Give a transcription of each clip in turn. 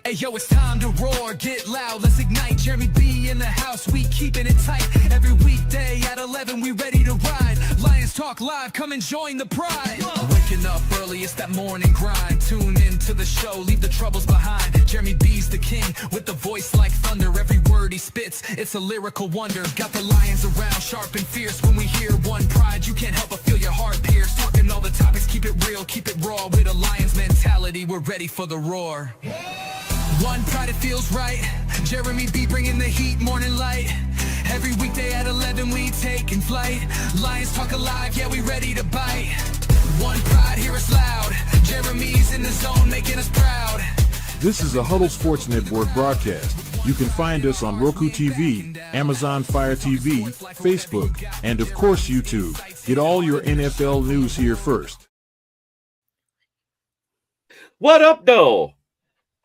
Hey yo, it's time to roar, get loud, let's ignite. Jeremy B in the house, we keeping it tight. Every weekday at 11, we ready to ride. Lions Talk Live, come and join the pride. Waking up early, it's that morning grind. Tune in to the show, leave the troubles behind. Jeremy B's the king, with the voice like thunder. Every word he spits, it's a lyrical wonder. Got the lions around, sharp and fierce. When we hear one pride, you can't help but feel your heart pierce. Talking all the topics, keep it real, keep it raw. With a lion's mentality, we're ready for the roar. One pride, it feels right. Jeremy B bringing the heat, morning light. Every weekday at 11, we taking flight. Lions Talk Alive, yeah, we ready to bite. One pride, hear us loud. Jeremy's in the zone, making us proud. This is a Huddle Sports Network broadcast. You can find us on Roku TV, Amazon Fire TV, Facebook, and of course YouTube. Get all your NFL news here first. What up, though?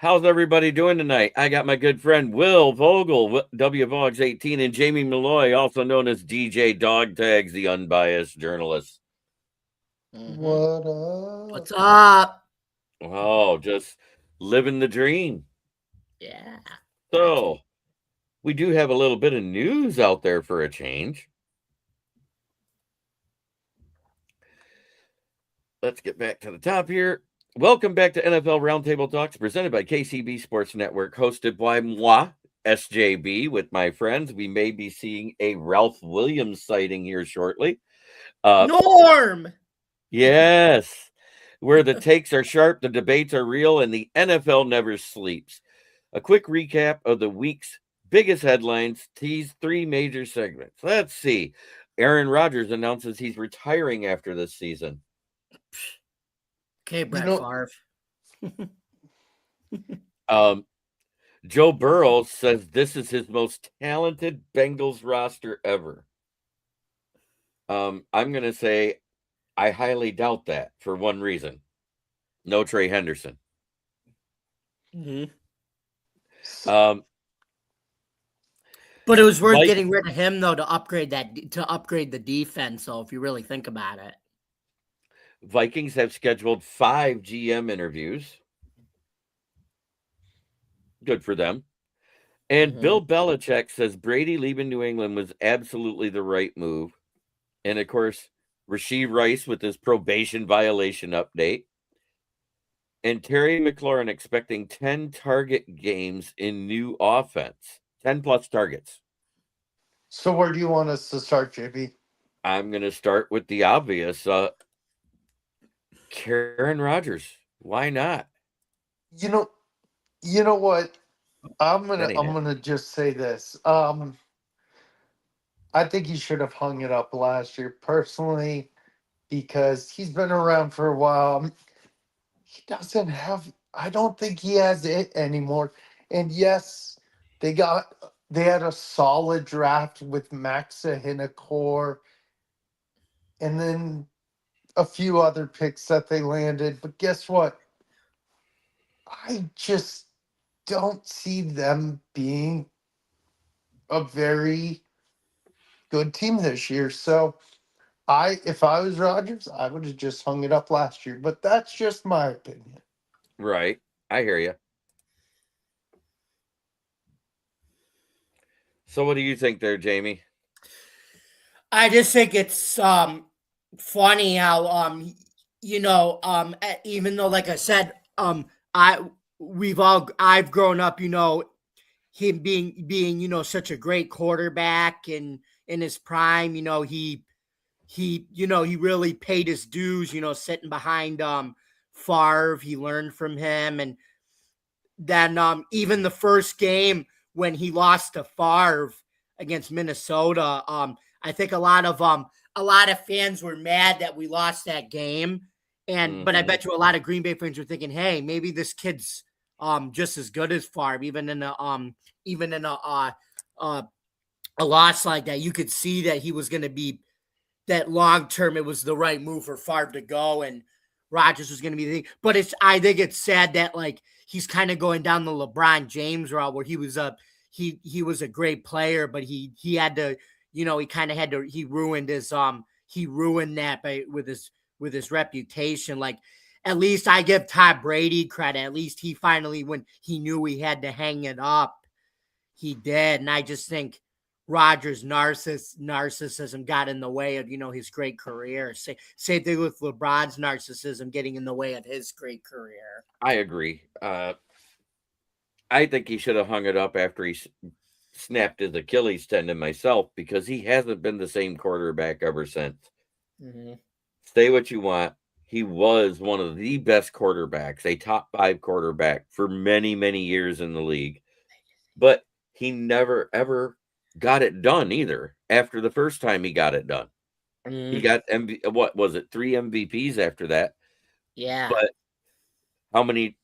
How's everybody doing tonight? I got my good friend Will Vogel, WVogs18, and Jamie Malloy, also known as DJ Dog Tags, the unbiased journalist. What up? What's up? Oh, just living the dream. Yeah. So, we do have a little bit of news out there for a change. Let's get back to the top here. Welcome back to NFL Roundtable Talks, presented by KCB Sports Network, hosted by moi, SJB, with my friends. We may be seeing a Ralph Williams sighting here shortly. Norm! Yes, where the takes are sharp, the debates are real, and the NFL never sleeps. A quick recap of the week's biggest headlines, tease three major segments. Let's see. Aaron Rodgers announces he's retiring after this season. Okay, Brett Favre. Joe Burrow says this is his most talented Bengals roster ever. I'm going to say I highly doubt that for one reason. No Trey Henderson. Mm-hmm. But it was worth getting rid of him, though, to upgrade the defense, though, if you really think about it. Vikings have scheduled 5 GM interviews. Good for them. And Bill Belichick says Brady leaving New England was absolutely the right move. And, of course, Rashee Rice with his probation violation update. And Terry McLaurin expecting 10 target games in new offense. 10-plus targets. So where do you want us to start, JB? I'm going to start with the obvious. Aaron Rodgers. Why not? You know what? I'm gonna just say this. I think he should have hung it up last year, personally, because he's been around for a while. He doesn't have. I don't think he has it anymore. And yes, they had a solid draft with Maxa Hinnacore, and then a few other picks that they landed. But guess what? I just don't see them being a very good team this year. So if I was Rodgers, I would have just hung it up last year. But that's just my opinion. Right. I hear you. So what do you think there, Jamie? I just think it's funny how even though, like I said, I've grown up, him being such a great quarterback and in his prime, he really paid his dues, sitting behind Favre. He learned from him. And then even the first game when he lost to Favre against Minnesota, I think a lot of fans were mad that we lost that game. But I bet you a lot of Green Bay fans were thinking, hey, maybe this kid's just as good as Favre, even in a loss like that. You could see that he was going to be that long term. It was the right move for Favre to go, and Rodgers was going to be the thing. But I think it's sad that like he's kind of going down the LeBron James route, where he was a great player, but he had to, he ruined that with his reputation. Like at least I give Todd Brady credit. At least he finally, when he knew he had to hang it up, he did. And I just think Rodgers' narcissism got in the way of, his great career. Same thing with LeBron's narcissism getting in the way of his great career. I agree. I think he should have hung it up after he snapped his Achilles tendon myself, because he hasn't been the same quarterback ever since. Mm-hmm. Say what you want. He was one of the best quarterbacks, a top 5 quarterback for many, many years in the league. But he never, ever got it done either after the first time he got it done. Mm-hmm. He got, 3 MVPs after that? Yeah. But how many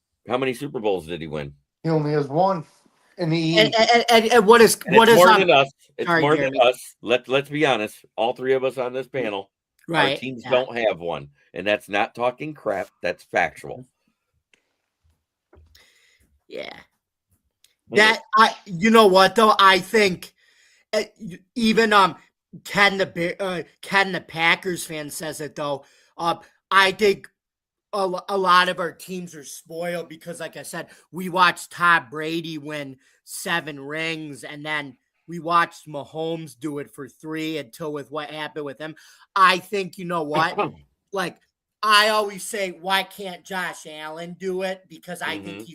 Super Bowls did he win? He only has one. And what is more than us? It's more Jeremy. than us. Let's be honest. All 3 of us on this panel, right? Our teams don't have one, and that's not talking crap. That's factual. Yeah. That you know what though? I think even Ken the Packers fan says it though. I think a lot of our teams are spoiled because, like I said, we watched Todd Brady win 7 rings, and then we watched Mahomes do it for 3 until with what happened with him. I think, you know what? Like, I always say, why can't Josh Allen do it? Because I think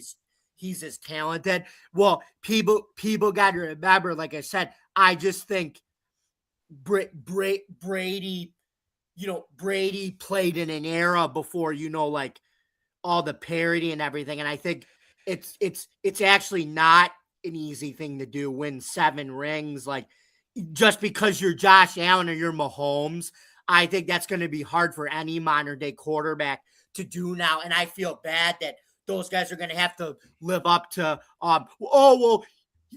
he's as talented. Well, people got to remember, like I said, I just think Brady, Brady played in an era before, like all the parody and everything. And I think it's actually not an easy thing to do, win 7 rings. Like, just because you're Josh Allen or you're Mahomes, I think that's going to be hard for any modern day quarterback to do now. And I feel bad that those guys are going to have to live up to,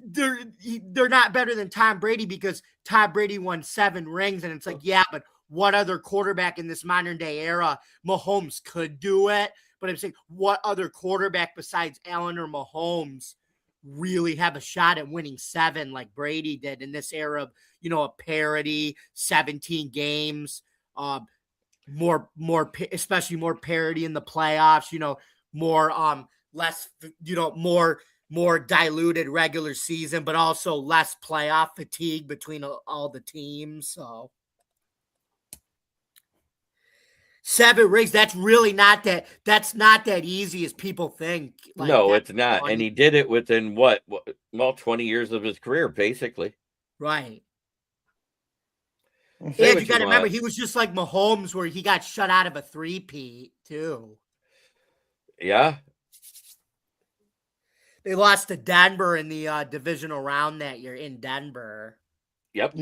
they're not better than Tom Brady because Tom Brady won 7 rings. And it's like, yeah, but what other quarterback in this modern day era? Mahomes could do it, but I'm saying, what other quarterback besides Allen or Mahomes really have a shot at winning 7 like Brady did in this era of, a parity, 17 games, especially more parity in the playoffs, more less, more diluted regular season, but also less playoff fatigue between all the teams. So 7 rings, that's really not that easy as people think. Like, no, it's not. Funny. And he did it within 20 years of his career, basically. Right. And you got to remember, he was just like Mahomes, where he got shut out of a 3-peat too. Yeah. They lost to Denver in the divisional round that year in Denver. Yep.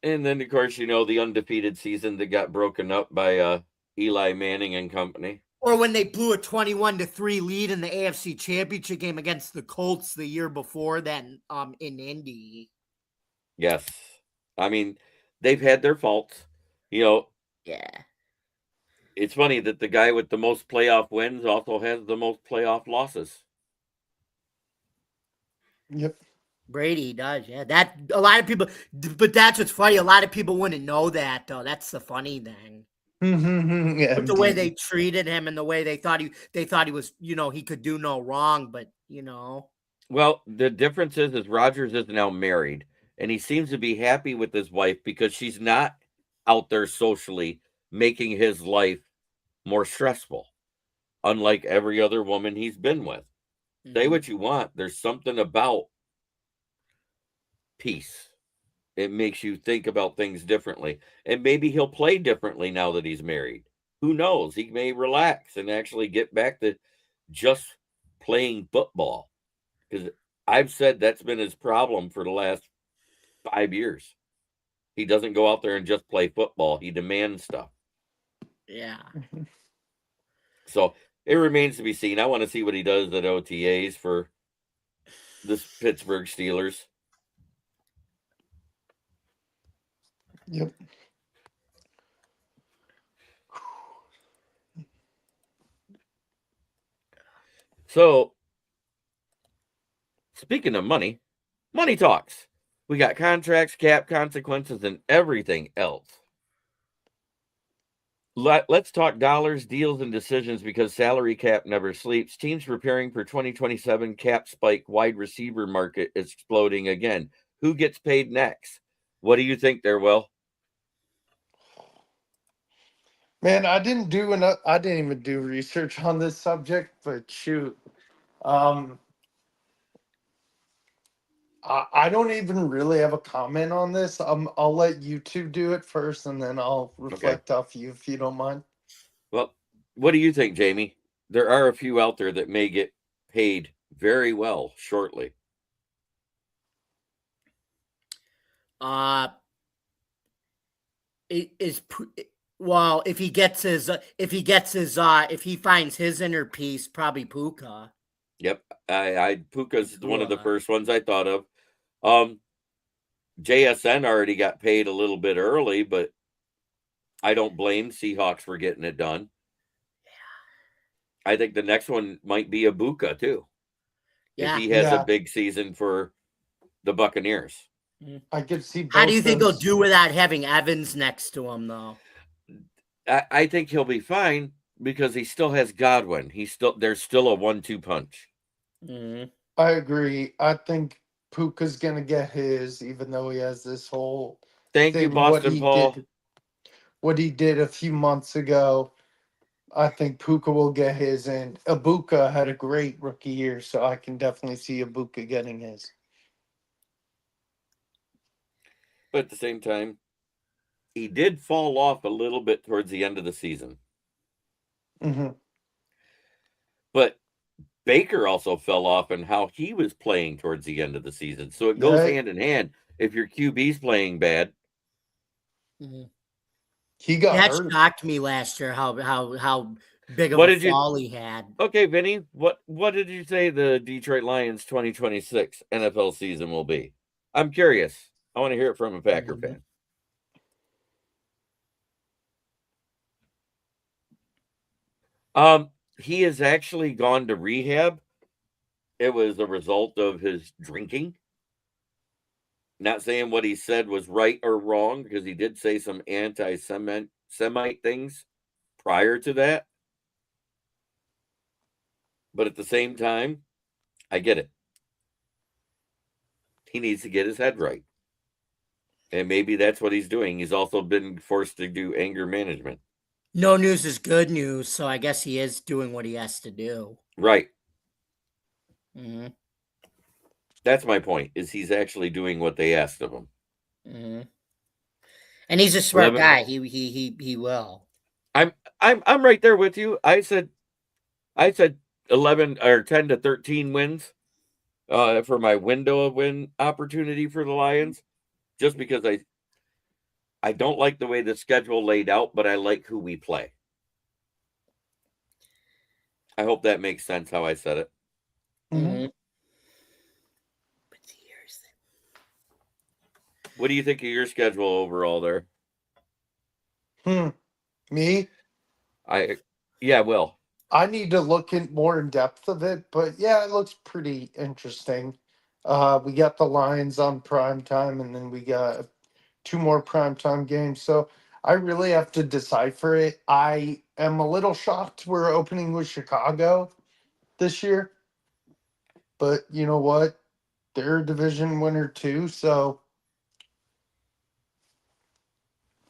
And then, of course, the undefeated season that got broken up by Eli Manning and company. Or when they blew a 21-3 lead in the AFC Championship game against the Colts the year before that in Indy. Yes. I mean, they've had their faults. Yeah. It's funny that the guy with the most playoff wins also has the most playoff losses. Yep. Brady does, yeah. That a lot of people, but that's what's funny. A lot of people wouldn't know that, though. That's the funny thing. Yeah, but the way they treated him and the way they thought he was, he could do no wrong, but Well, the difference is Rodgers is now married, and he seems to be happy with his wife because she's not out there socially making his life more stressful, unlike every other woman he's been with. Say what you want. There's something about peace. It makes you think about things differently. And maybe he'll play differently now that he's married. Who knows? He may relax and actually get back to just playing football. Because I've said that's been his problem for the last 5 years. He doesn't go out there and just play football. He demands stuff. Yeah. So it remains to be seen. I want to see what he does at OTAs for the Pittsburgh Steelers. Yep. So, speaking of money talks. We got contracts, cap consequences, and everything else. Let's talk dollars, deals, and decisions because salary cap never sleeps. Teams preparing for 2027 cap spike, wide receiver market is exploding again. Who gets paid next? What do you think there, Will? Man, I didn't do enough. I didn't even do research on this subject, but shoot, um, I don't even really have a comment on this. I'll let you two do it first, and then I'll reflect off you if you don't mind. Well, what do you think, Jamie? There are a few out there that may get paid very well shortly. It is well, if he finds his inner peace, probably Puka. Yep, Puka's one of the first ones I thought of. JSN already got paid a little bit early, but I don't blame Seahawks for getting it done. Yeah. I think the next one might be Ibuka too. Yeah. If he has a big season for the Buccaneers. I could see both. How do you think he'll do without having Evans next to him, though? I think he'll be fine because he still has Godwin. There's still a 1-2 punch. Mm-hmm. I agree. I think Puka's gonna get his, even though he has this whole Thank you, Boston Paul. What he did a few months ago. I think Puka will get his, and Ibuka had a great rookie year, so I can definitely see Ibuka getting his. But at the same time, he did fall off a little bit towards the end of the season. Mm-hmm. But Baker also fell off in how he was playing towards the end of the season. So it goes hand in hand. If your QB's playing bad. Mm-hmm. He got that hurt. Shocked me last year how big of a fall he had. Okay, Vinny, what did you say the Detroit Lions 2026 NFL season will be? I'm curious. I want to hear it from a Packer fan. He has actually gone to rehab. It was a result of his drinking. Not saying what he said was right or wrong, because he did say some anti-Semite things prior to that. But at the same time, I get it. He needs to get his head right. And maybe that's what he's doing. He's also been forced to do anger management. No news is good news, so I guess he is doing what he has to do. Right. Mm-hmm. That's my point, is he's actually doing what they asked of him. Mm-hmm. And he's a smart guy. He will. I'm right there with you. I said 11 or 10 to 13 wins for my window of win opportunity for the Lions, just because I don't like the way the schedule laid out, but I like who we play. I hope that makes sense how I said it. Mm-hmm. What do you think of your schedule overall there? Me? Will. I need to look more in depth of it, but yeah, it looks pretty interesting. We got the Lions on prime time, and then we got 2 more primetime games. So I really have to decipher it. I am a little shocked we're opening with Chicago this year. But you know what? They're a division winner too, so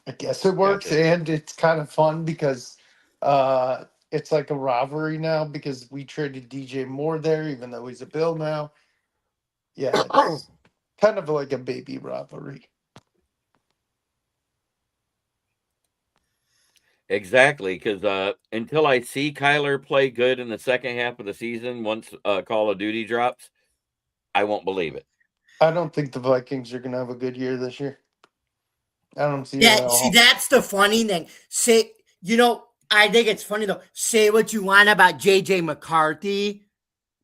I guess it works. Gotcha. And it's kind of fun because it's like a rivalry now because we traded DJ Moore there, even though he's a Bill now. Yeah, it's kind of like a baby rivalry. Exactly, because until I see Kyler play good in the second half of the season, once Call of Duty drops, I won't believe it. I don't think the Vikings are going to have a good year this year. I don't see that at all. See, that's the funny thing. I think it's funny, though. Say what you want about J.J. McCarthy,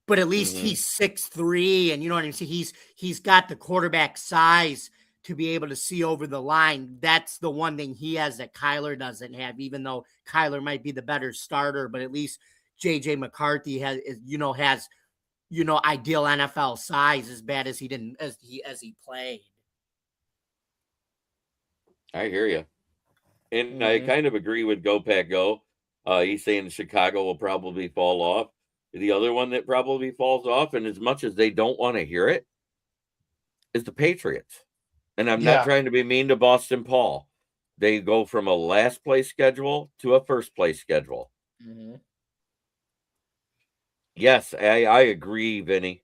but at least he's 6'3", and you know what I mean? He's got the quarterback size to be able to see over the line. That's the one thing he has that Kyler doesn't have, even though Kyler might be the better starter, but at least J.J. McCarthy has ideal NFL size, as bad as he didn't as he played. I hear you. And I kind of agree with Go Pack Go. He's saying Chicago will probably fall off. The other one that probably falls off, and as much as they don't want to hear it, is the Patriots. And I'm not trying to be mean to Boston Paul. They go from a last place schedule to a first place schedule. Yes, I agree, Vinny.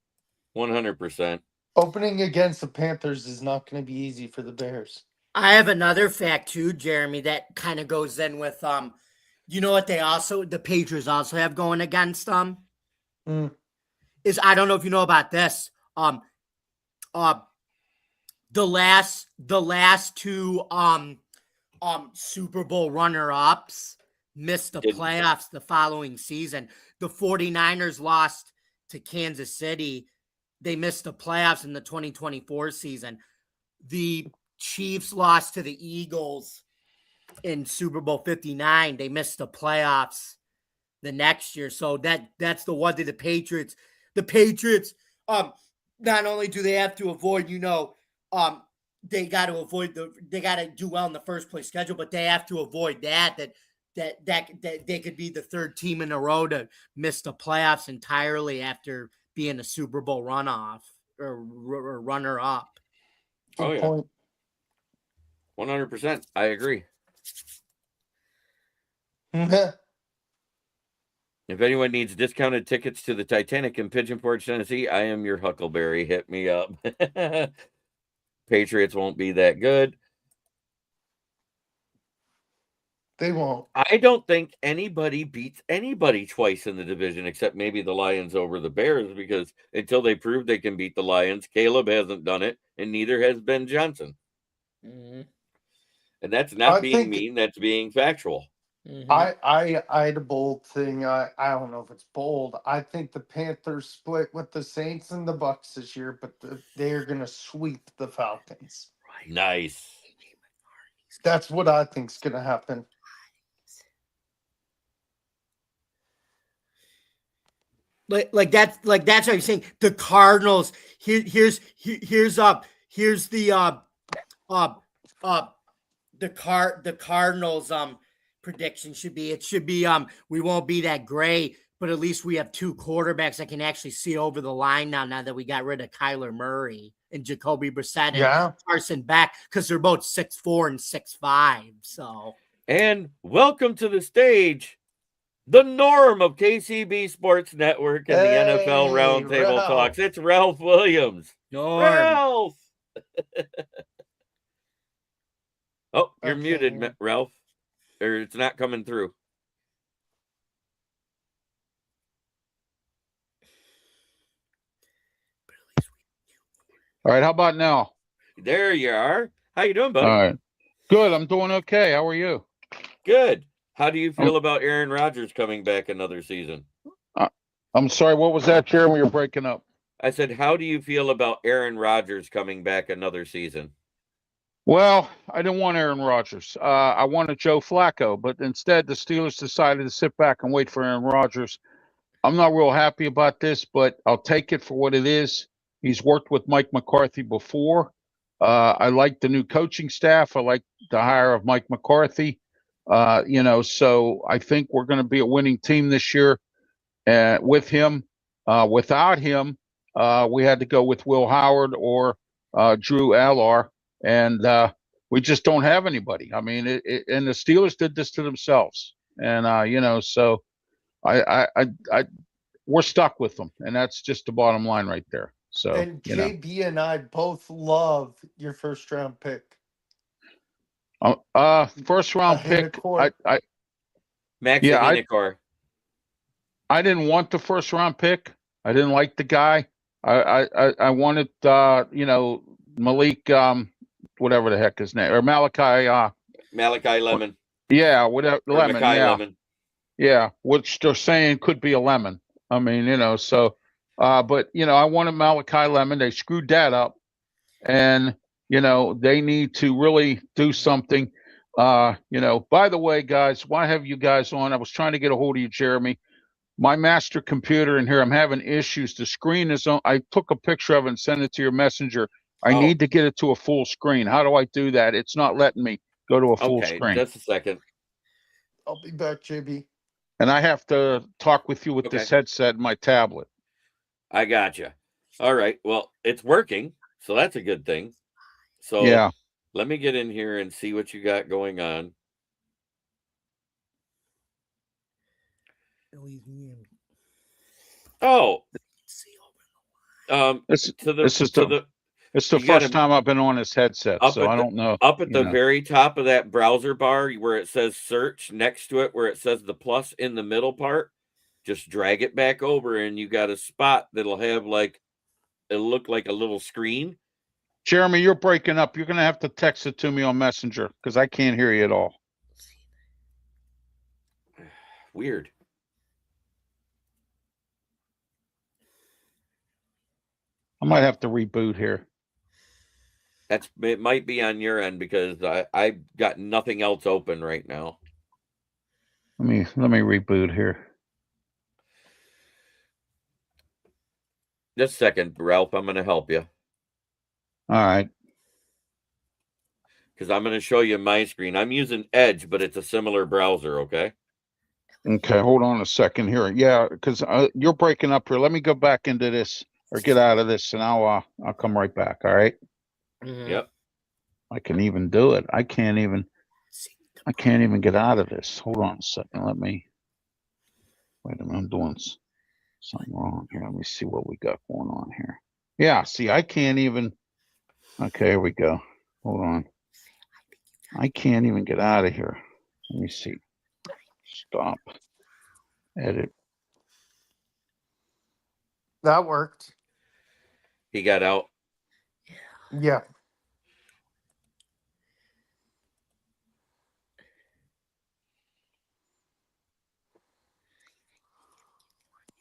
100%. Opening against the Panthers is not going to be easy for the Bears. I have another fact too, Jeremy, that kind of goes in with you know what the Patriots also have going against them? Is I don't know if you know about this. The last two Super Bowl runner-ups missed the playoffs the following season. The 49ers lost to Kansas City. They missed the playoffs in the 2024 season. The Chiefs lost to the Eagles in Super Bowl 59. They missed the playoffs the next year. So that's the one that the Patriots, not only do they have to avoid, they got to do well in the first place schedule, but they have to avoid that they could be the third team in a row to miss the playoffs entirely after being a Super Bowl runoff or runner up. Oh yeah. 100%. I agree. If anyone needs discounted tickets to the Titanic in Pigeon Forge, Tennessee, I am your Huckleberry. Hit me up. Patriots won't be that good. They won't. I don't think anybody beats anybody twice in the division except maybe the Lions over the Bears, because until they prove they can beat the Lions, Caleb hasn't done it, and neither has Ben Johnson. And that's not being mean, that's being factual. I had a bold thing. I don't know if it's bold. I think the Panthers split with the Saints and the Bucks this year, but they're going to sweep the Falcons. Nice. That's what I think's going to happen. Like that's what I'm saying. The Cardinals. Here's the Cardinals prediction should be we won't be that great, but at least we have two quarterbacks that can actually see over the line now that we got rid of Kyler Murray and Jacoby Brissett and Carson Beck, because they're both 6'4" and 6'5". So, and welcome to the stage, the Norm of KCB Sports Network and the NFL Roundtable Talks. It's Ralph Williams. Norm. Ralph. Oh, you're muted, Ralph. Or it's not coming through. All right, how about now? There you are. How you doing, buddy? All right. Good, I'm doing okay. How are you? Good. How do you feel about Aaron Rodgers coming back another season? I'm sorry, what was that, Jeremy? You're breaking up. I said, how do you feel about Aaron Rodgers coming back another season? Well, I didn't want Aaron Rodgers. I wanted Joe Flacco, but instead the Steelers decided to sit back and wait for Aaron Rodgers. I'm not real happy about this, but I'll take it for what it is. He's worked with Mike McCarthy before. I like the new coaching staff. I like the hire of Mike McCarthy. So I think we're going to be a winning team this year with him. Without him, we had to go with Will Howard or Drew Allar, and we just don't have anybody. I mean, and the Steelers did this to themselves, and so we're stuck with them, and that's just the bottom line right there. So, and JB and I both love your first round pick. First round pick. Max Heinekor. I didn't want the first round pick. I didn't like the guy. I wanted Malik whatever the heck his name, or Malachi Lemon. Yeah, whatever Lemon. Yeah. Lemon. Yeah, which they're saying could be a lemon. I mean, but I wanted Malachi Lemon. They screwed that up, and they need to really do something. By the way, guys, why have you guys on? I was trying to get a hold of you, Jeremy. My master computer in here, I'm having issues. The screen is on. I took a picture of it and sent it to your messenger. I need to get it to a full screen. How do I do that? It's not letting me. go to a full Okay, screen. just a second. I'll be back, JB. And I have to talk with you with Okay. this headset and my tablet. I gotcha. All right. Well, it's working, so that's a good thing. So Yeah. let me get in here and see what you got going on. Oh, This to the this is to the the it's the you got first to time I've been on this headset, up so at I the don't know. up at you the know. very top of that browser bar where it says search, next to it where it says the plus in the middle part, just drag it back over and you got a spot that'll have like it'll look like a little screen. Jeremy, you're breaking up. You're gonna have to text it to me on Messenger because I can't hear you at all. Weird. I might have to reboot here. It might be on your end because I've got nothing else open right now. Let me reboot here. Just a second, Ralph. I'm going to help you All right. because I'm going to show you my screen. I'm using Edge, but it's a similar browser. Okay. Okay, hold on a second here. Yeah, because you're breaking up here. Let me go back into this or get out of this, and I'll come right back. All right. Yep. I can even do it. I can't even get out of this. Hold on a second. Wait a minute. I'm doing something wrong here. Let me see what we got going on here. Yeah, see, I can't even. Okay, here we go. Hold on. I can't even get out of here. Let me see. Stop. Edit. That worked. He got out. Yeah.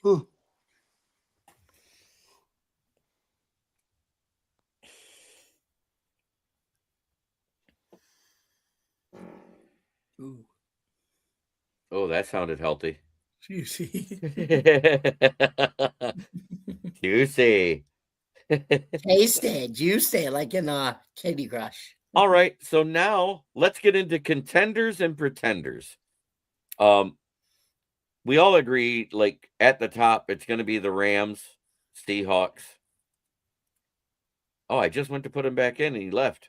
Ooh. Ooh. Oh, that sounded healthy. Juicy. Juicy. Tasty, juicy, like in Candy Crush. All right, so now let's get into contenders and pretenders. We all agree, like at the top, it's going to be the Rams, Seahawks. Oh, I just went to put him back in and he left.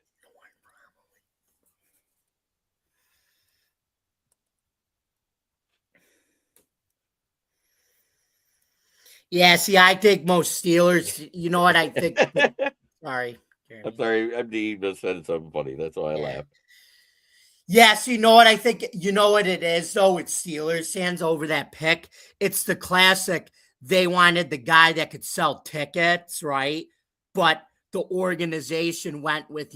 Yeah, see, I think most Steelers, you know what I think? Sorry. I'm sorry, MD just said something funny. That's why I laughed. Yes, you know what I think? You know what it is, though? It's Steelers fans over that pick. It's the classic. They wanted the guy that could sell tickets, right? But the organization went with,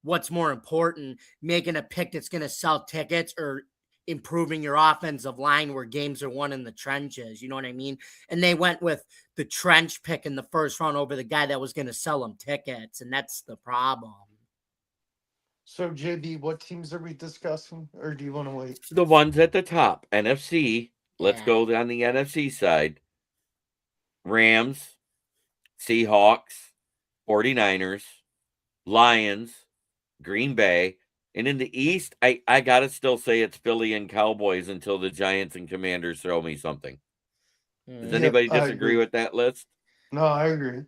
what's more important, making a pick that's going to sell tickets or improving your offensive line where games are won in the trenches. You know what I mean? And they went with the trench pick in the first round over the guy that was going to sell them tickets. And that's the problem. So, JB, what teams are we discussing, or do you want to wait? The ones at the top, NFC. Let's go on the NFC side. Rams, Seahawks, 49ers, Lions, Green Bay. And in the East, I got to still say it's Philly and Cowboys until the Giants and Commanders throw me something. Does anybody disagree with that list? No, I agree.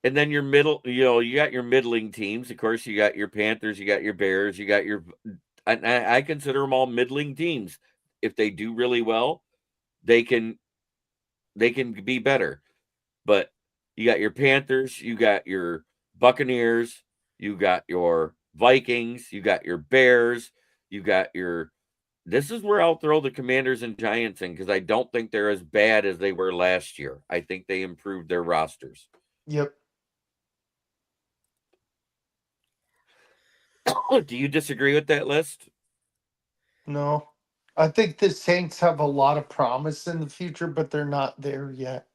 And then your middle, you got your middling teams. Of course, you got your Panthers, you got your Bears, you got your. I consider them all middling teams. If they do really well, they can be better. But you got your Panthers, you got your Buccaneers, you got your Vikings, you got your Bears, you got your. This is where I'll throw the Commanders and Giants in because I don't think they're as bad as they were last year. I think they improved their rosters. Yep. Do you disagree with that list? No. I think the Saints have a lot of promise in the future, but they're not there yet.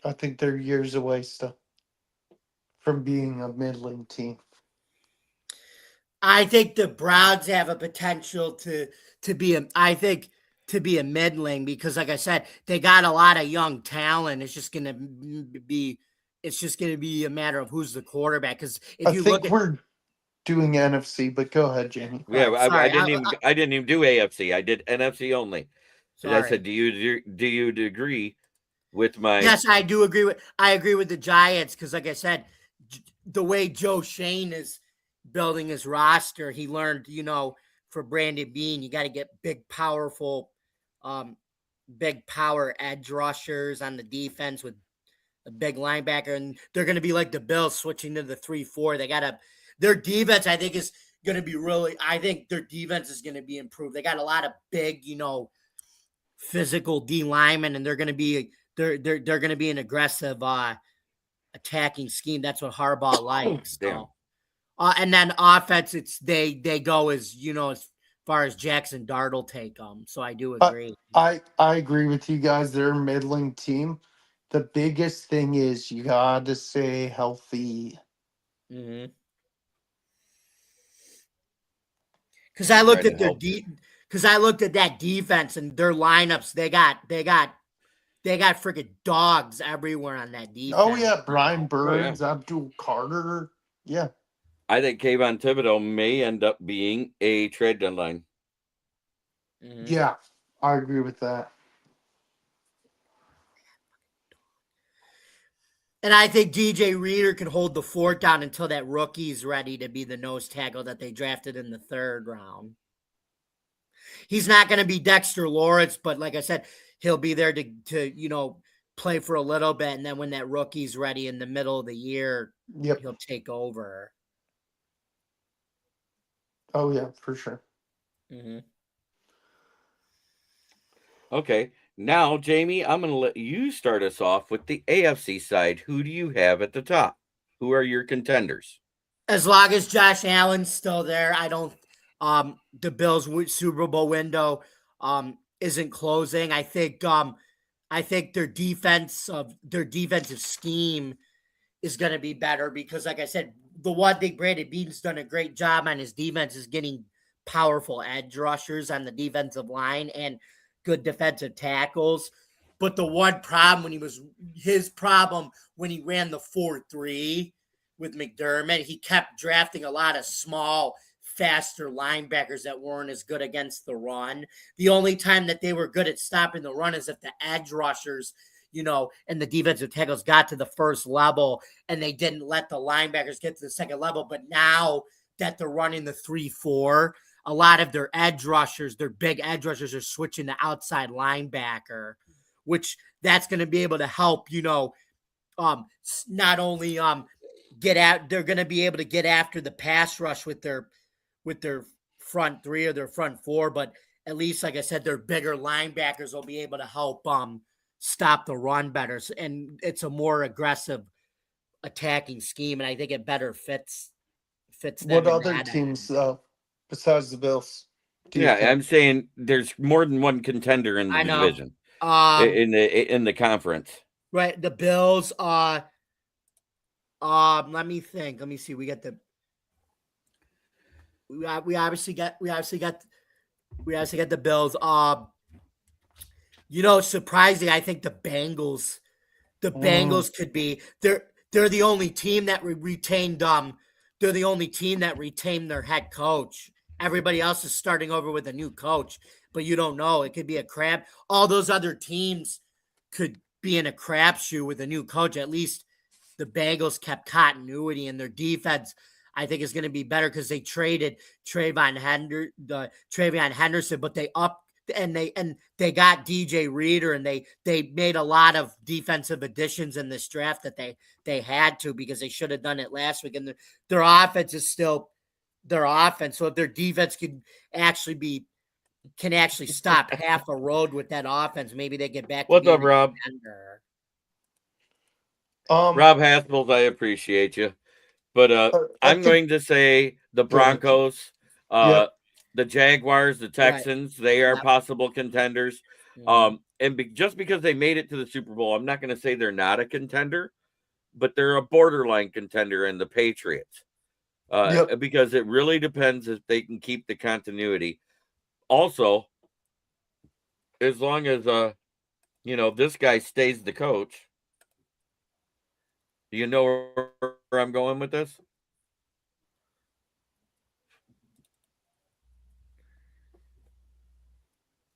I think they're years away still from being a middling team. I think the Browns have a potential to be a middling because, like I said, they got a lot of young talent. It's just going to be it's just going to be a matter of who's the quarterback. Because if I you think look at, we're doing NFC, but go ahead, Jamie. Yeah, I sorry, didn't even do AFC. I did NFC only. And I sorry. said, do you agree with my? Yes, I agree with the Giants because, like I said, the way Joe Shane is building his roster, he learned, for Brandon Bean, you got to get big power edge rushers on the defense with a big linebacker, and they're going to be like the Bills switching to the 3-4. Their defense, I think, is going to be I think their defense is going to be improved. They got a lot of big, physical D linemen, and they're going to be an aggressive attacking scheme. That's what Harbaugh likes. Damn. So, and then offense, they go as far as Jackson Dart will take them. So I do agree. I agree with you guys. They're a middling team. The biggest thing is you got to stay healthy. Mm-hmm. Because I looked at that defense and their lineups. They got freaking dogs everywhere on that defense. Oh yeah, Brian Burns, Abdul Carter. Yeah, I think Kayvon Thibodeau may end up being a trade deadline. Mm-hmm. Yeah, I agree with that. And I think DJ Reader can hold the fort down until that rookie's ready to be the nose tackle that they drafted in the 3rd round. He's not going to be Dexter Lawrence, but like I said, he'll be there to play for a little bit, and then when that rookie's ready in the middle of the year, he'll take over. Oh yeah, for sure. Mm-hmm. Okay. Now, Jamie, I'm going to let you start us off with the AFC side. Who do you have at the top? Who are your contenders? As long as Josh Allen's still there, I don't. The Bills' Super Bowl window isn't closing. I think their defensive scheme is going to be better because, like I said, the one thing Brandon Beane's done a great job on his defense is getting powerful edge rushers on the defensive line and good defensive tackles. But the one problem when he ran the 4-3 with McDermott, he kept drafting a lot of small, faster linebackers that weren't as good against the run. The only time that they were good at stopping the run is if the edge rushers, and the defensive tackles got to the first level and they didn't let the linebackers get to the second level. But now that they're running the 3-4, a lot of their big edge rushers are switching to outside linebacker, which that's going to be able to help, not only they're going to be able to get after the pass rush with their front 3 or their front 4, but at least, like I said, their bigger linebackers will be able to help stop the run better. And it's a more aggressive attacking scheme, and I think it better fits them. What other teams though, besides the Bills? I'm saying there's more than one contender in the division, in the conference. Right, the Bills. Let me think. Let me see. We obviously got the Bills. Surprisingly, I think the Bengals could be. They're the only team that retained. They're the only team that retained their head coach. Everybody else is starting over with a new coach, but you don't know. It could be a crap. All those other teams could be in a crapshoot with a new coach. At least the Bengals kept continuity, and their defense, I think, is going to be better because they traded TreVeyon Henderson, but they upped and they got DJ Reader, and they made a lot of defensive additions in this draft that they had to because they should have done it last week. And their offense is still their offense. So if their defense can actually stop half a road with that offense, maybe they get back. What's up, Rob? Rob Haspels, I appreciate you, but I'm going to say the Broncos, the Jaguars, the Texans, they are possible contenders. And just because they made it to the Super Bowl, I'm not going to say they're not a contender, but they're a borderline contender in the Patriots. Because it really depends if they can keep the continuity. Also, as long as this guy stays the coach. Do you know where I'm going with this?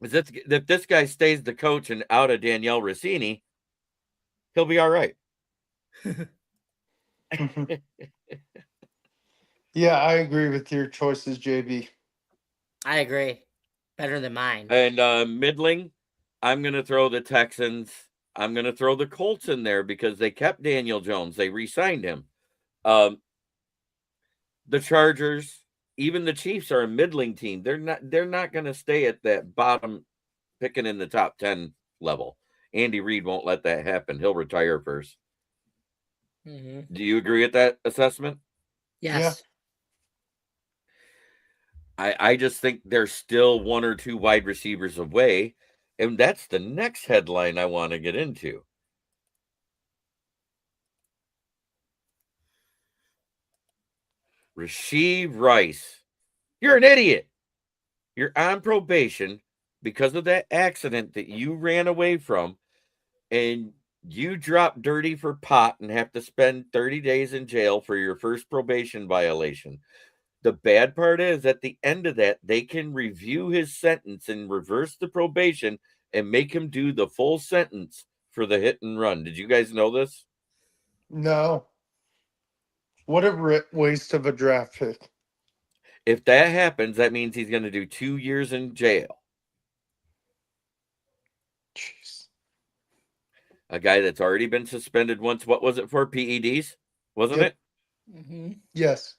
If this guy stays the coach and out of Danielle Rossini, he'll be all right. Yeah, I agree with your choices, JB. I agree. Better than mine. And middling, I'm going to throw the Texans. I'm going to throw the Colts in there because they kept Daniel Jones. They re-signed him. The Chargers, even the Chiefs are a middling team. They're not going to stay at that bottom, picking in the top 10 level. Andy Reid won't let that happen. He'll retire first. Mm-hmm. Do you agree with that assessment? Yes. I just think they're still one or two wide receivers away. And that's the next headline I want to get into. Rashee Rice. You're an idiot. You're on probation because of that accident that you ran away from, and you dropped dirty for pot and have to spend 30 days in jail for your first probation violation. The bad part is at the end of that, they can review his sentence and reverse the probation and make him do the full sentence for the hit and run. Did you guys know this? No. What a waste of a draft pick. If that happens, that means he's going to do 2 years in jail. Jeez. A guy that's already been suspended once. What was it for? PEDs, wasn't it? Mm-hmm. Yes.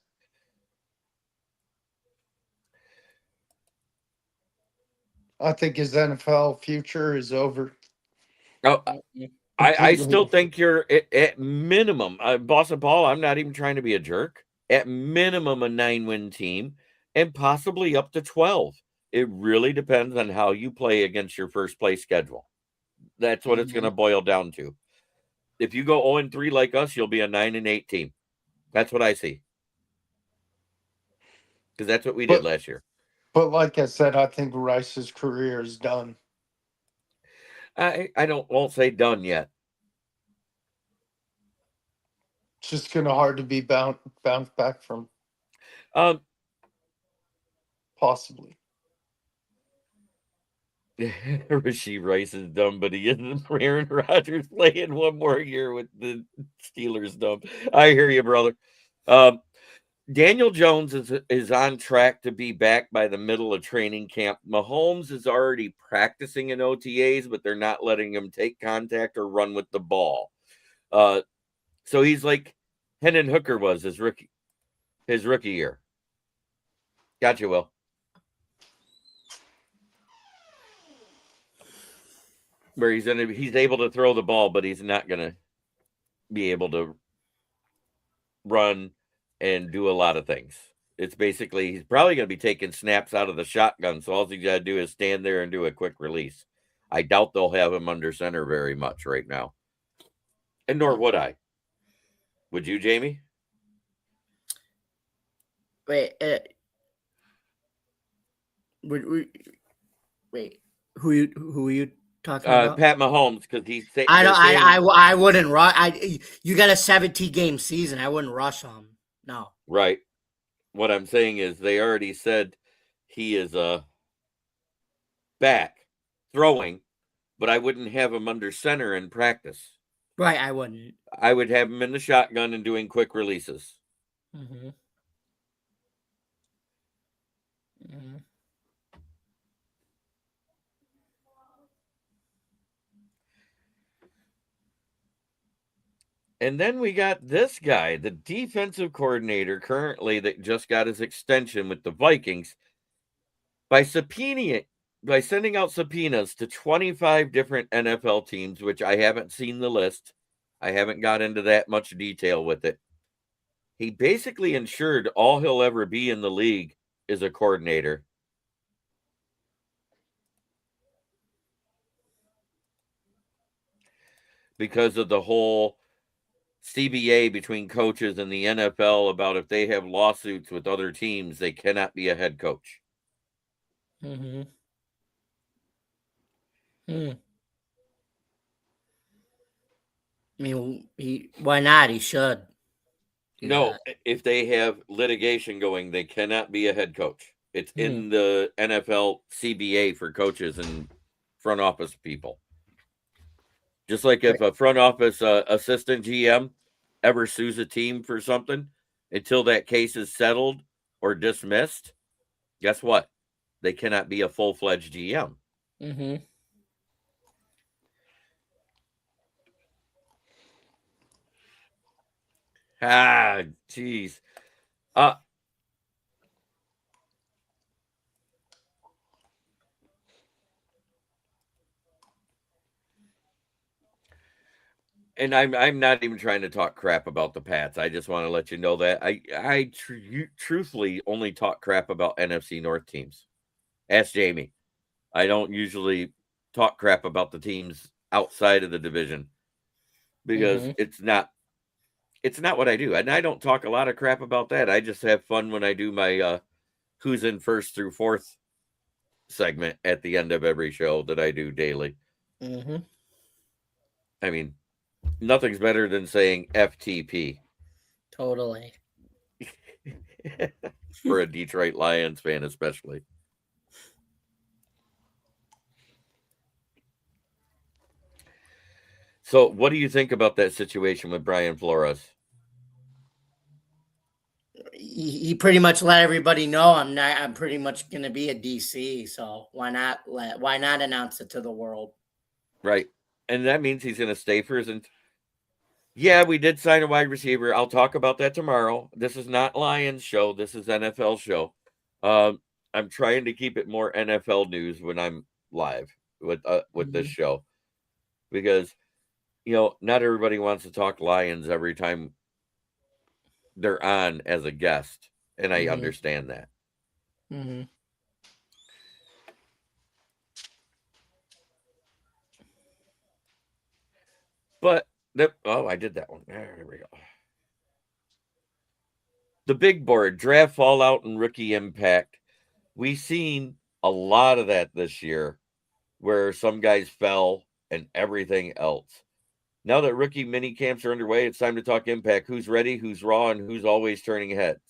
I think his NFL future is over. Oh, Mm-hmm. I still think you're at minimum, Boston Paul. I'm not even trying to be a jerk. At minimum, a 9-win team, and possibly up to 12. It really depends on how you play against your first place schedule. That's what it's going to boil down to. If you go 0-3 like us, you'll be a 9-8 team. That's what I see. Because that's what we did last year. But like I said, I think Rice's career is done. I won't say done yet. It's just gonna hard to be bounce back from. Possibly. Rashee Rice is dumb, but he isn't. Aaron Rodgers playing one more year with the Steelers dumb. I hear you, brother. Daniel Jones is on track to be back by the middle of training camp. Mahomes is already practicing in OTAs, but they're not letting him take contact or run with the ball. So he's like Hendon Hooker was his rookie year. Gotcha, Will. Where he's able to throw the ball, but he's not gonna be able to run and do a lot of things. It's basically he's probably going to be taking snaps out of the shotgun, so all he's got to do is stand there and do a quick release. I doubt they'll have him under center very much right now, and nor would I. Would you, Jamie? Wait, who are you talking about? Pat Mahomes, because he's. I wouldn't rush. You got a 17-game season. I wouldn't rush him. No. Right. What I'm saying is they already said he is back throwing, but I wouldn't have him under center in practice. Right, I wouldn't. I would have him in the shotgun and doing quick releases. Mm-hmm. Mm-hmm. And then we got this guy, the defensive coordinator currently that just got his extension with the Vikings by sending out subpoenas to 25 different NFL teams, which I haven't seen the list. I haven't got into that much detail with it. He basically ensured all he'll ever be in the league is a coordinator. Because of the whole CBA between coaches and the NFL about if they have lawsuits with other teams, they cannot be a head coach. Mm-hmm. I mean, why not? He should. No, if they have litigation going, they cannot be a head coach. It's in the NFL CBA for coaches and front office people. Just like if a front office assistant GM ever sues a team for something, until that case is settled or dismissed, guess what? They cannot be a full-fledged GM. Mm-hmm. Ah, jeez. And I'm not even trying to talk crap about the Pats. I just want to let you know that I truthfully only talk crap about NFC North teams. Ask Jamie. I don't usually talk crap about the teams outside of the division because it's not what I do. And I don't talk a lot of crap about that. I just have fun when I do my who's in first through fourth segment at the end of every show that I do daily. I mean, nothing's better than saying FTP. Totally. For a Detroit Lions fan, especially. So, what do you think about that situation with Brian Flores? He pretty much let everybody know I'm pretty much going to be a DC. So why not announce it to the world? Right. And that means he's going to stay for his. Yeah, we did sign a wide receiver. I'll talk about that tomorrow. This is not Lions show. This is NFL show. I'm trying to keep it more NFL news when I'm live with this show, because not everybody wants to talk Lions every time they're on as a guest, and I understand that. But I did that one. There we go. The big board, draft fallout and rookie impact. We've seen a lot of that this year, where some guys fell and everything else. Now that rookie mini camps are underway, it's time to talk impact. Who's ready, who's raw, and who's always turning heads.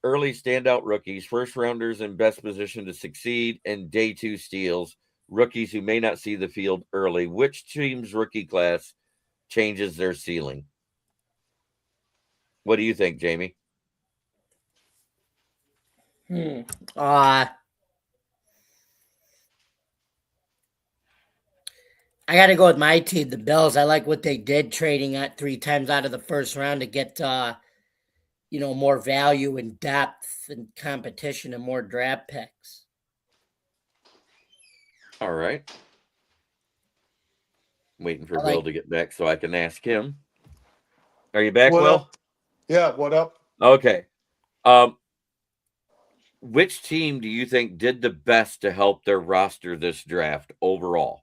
Early standout rookies, first rounders in best position to succeed, and day two steals, rookies who may not see the field early. Which team's rookie class changes their ceiling? What do you think, Jamie? I got to go with my team, the Bills. I like what they did, trading at 3 times out of the first round to get, more value and depth and competition and more draft picks. All right. Waiting for Will to get back so I can ask him. Are you back, Will? Up? Yeah, what up? Okay. Which team do you think did the best to help their roster this draft overall?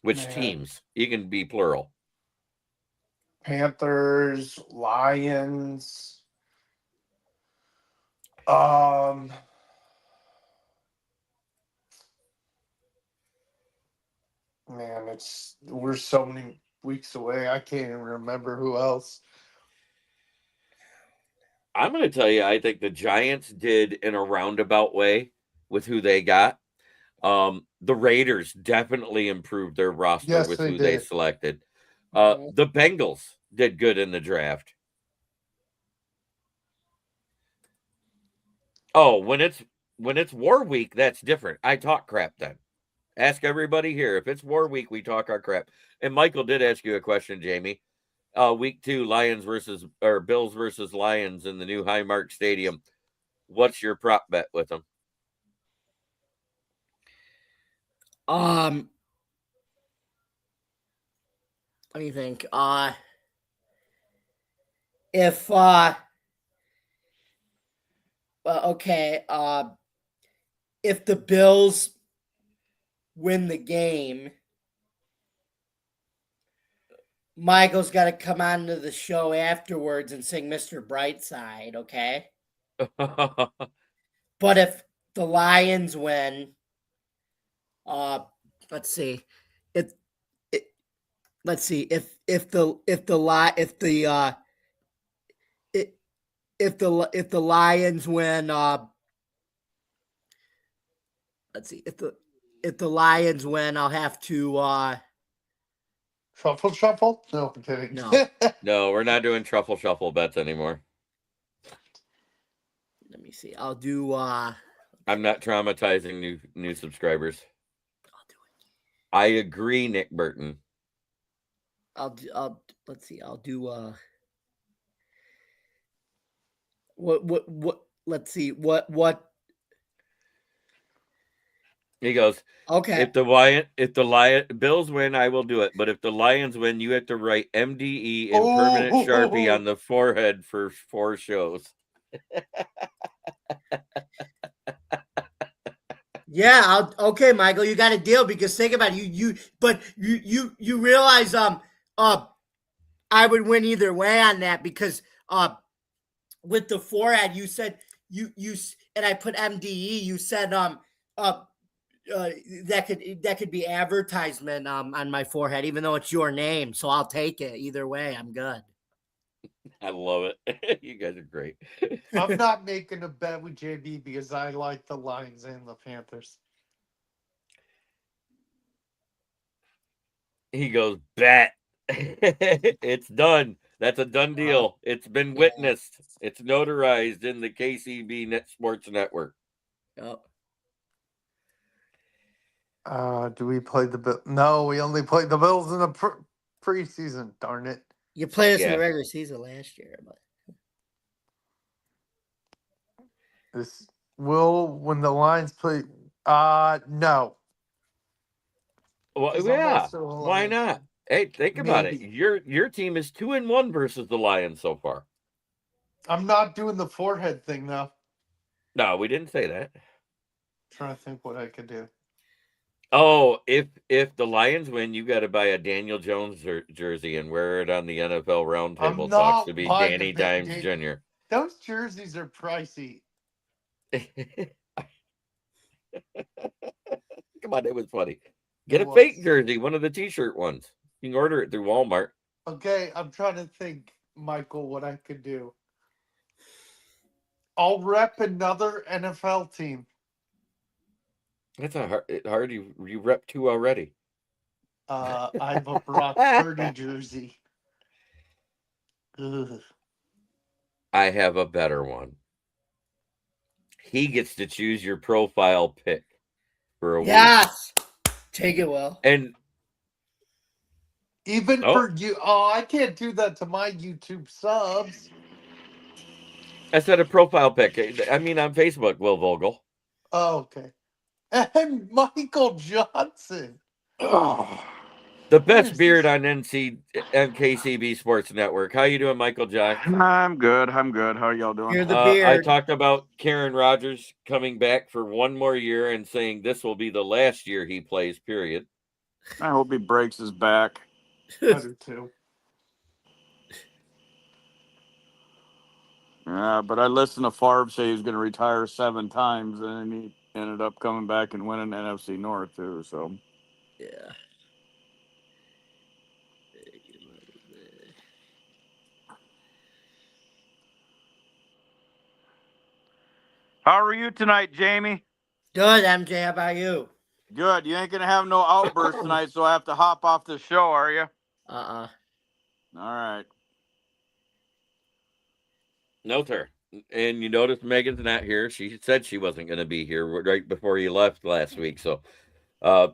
Which teams? You can be plural. Panthers, Lions. Man, we're so many weeks away. I can't even remember who else. I'm going to tell you, I think the Giants did in a roundabout way with who they got. The Raiders definitely improved their roster with who they selected. The Bengals did good in the draft. Oh, when it's war week, that's different. I talk crap then. Ask everybody here. If it's war week, we talk our crap. And Michael did ask you a question, Jamie. Week 2, Bills versus Lions in the new Highmark Stadium. What's your prop bet with them? Let me think. If the Bills win the game, Michael's got to come on to the show afterwards and sing Mr. Brightside, okay? But if the Lions win, let's see. It let's see if the if the Lions win, let's see if the Lions win, I'll have to Shuffle. No, I'm kidding. no. No, we're not doing truffle shuffle bets anymore. Let me see. I'll do. I'm not traumatizing new subscribers. I'll do it. I agree, Nick Burton. Let's see. I'll do. What? Let's see. What? He goes, Okay. If the Bills win, I will do it. But if the Lions win, you have to write MDE in permanent Sharpie on the forehead for 4 shows. Yeah. Okay, Michael, you got a deal because think about it, you realize I would win either way on that because with the forehead you said you and I put MDE, you said that could be advertisement on my forehead, even though it's your name. So I'll take it either way. I'm good. I love it. You guys are great. I'm not making a bet with JB because I like the Lions and the Panthers. He goes, bet. It's done. That's a done deal. It's been witnessed. It's notarized in the KCB Net Sports Network. Yep. Do we play the Bill? No, we only played the Bills in the preseason. Darn it! You played us in Yeah. the regular season last year, but This will when the Lions play. No. Well, 'Cause I'm yeah. also a Why Lions not? fan. Hey, think about it. Maybe. Your team is 2-1 versus the Lions so far. I'm not doing the forehead thing though. No, we didn't say that. Trying to think what I could do. Oh, if the Lions win, you got to buy a Daniel Jones jersey and wear it on the NFL Roundtable Talks to be Danny Dimes Jr. Those jerseys are pricey. Come on, it was funny. Get a fake jersey, one of the T-shirt ones. You can order it through Walmart. Okay, I'm trying to think, Michael, what I could do. I'll rep another NFL team. That's a hard. You rep 2 already. I have a Brock Purdy jersey. Ugh. I have a better one. He gets to choose your profile pic for a week. yes, take it, Will. And Even for you, I can't do that to my YouTube subs. I said a profile pic. I mean, on Facebook, Will Vogel. Oh, okay. And Michael Johnson. The best beard on NKCB Sports Network. How you doing, Michael Jackson? I'm good. How are y'all doing? You're the beard. I talked about Karen Rodgers coming back for 1 more year and saying this will be the last year he plays, period. I hope he breaks his back. I do too. Yeah, but I listened to Favre say he was going to retire 7 times, and he ended up coming back and winning NFC North too. So Yeah. how are you tonight, Jamie? Good, MJ. How about you? Good. You ain't going to have no outburst tonight, so I have to hop off the show, are you? Uh-uh. All right. No, sir. And you notice Megan's not here. She said she wasn't going to be here right before you left last week. So, oh,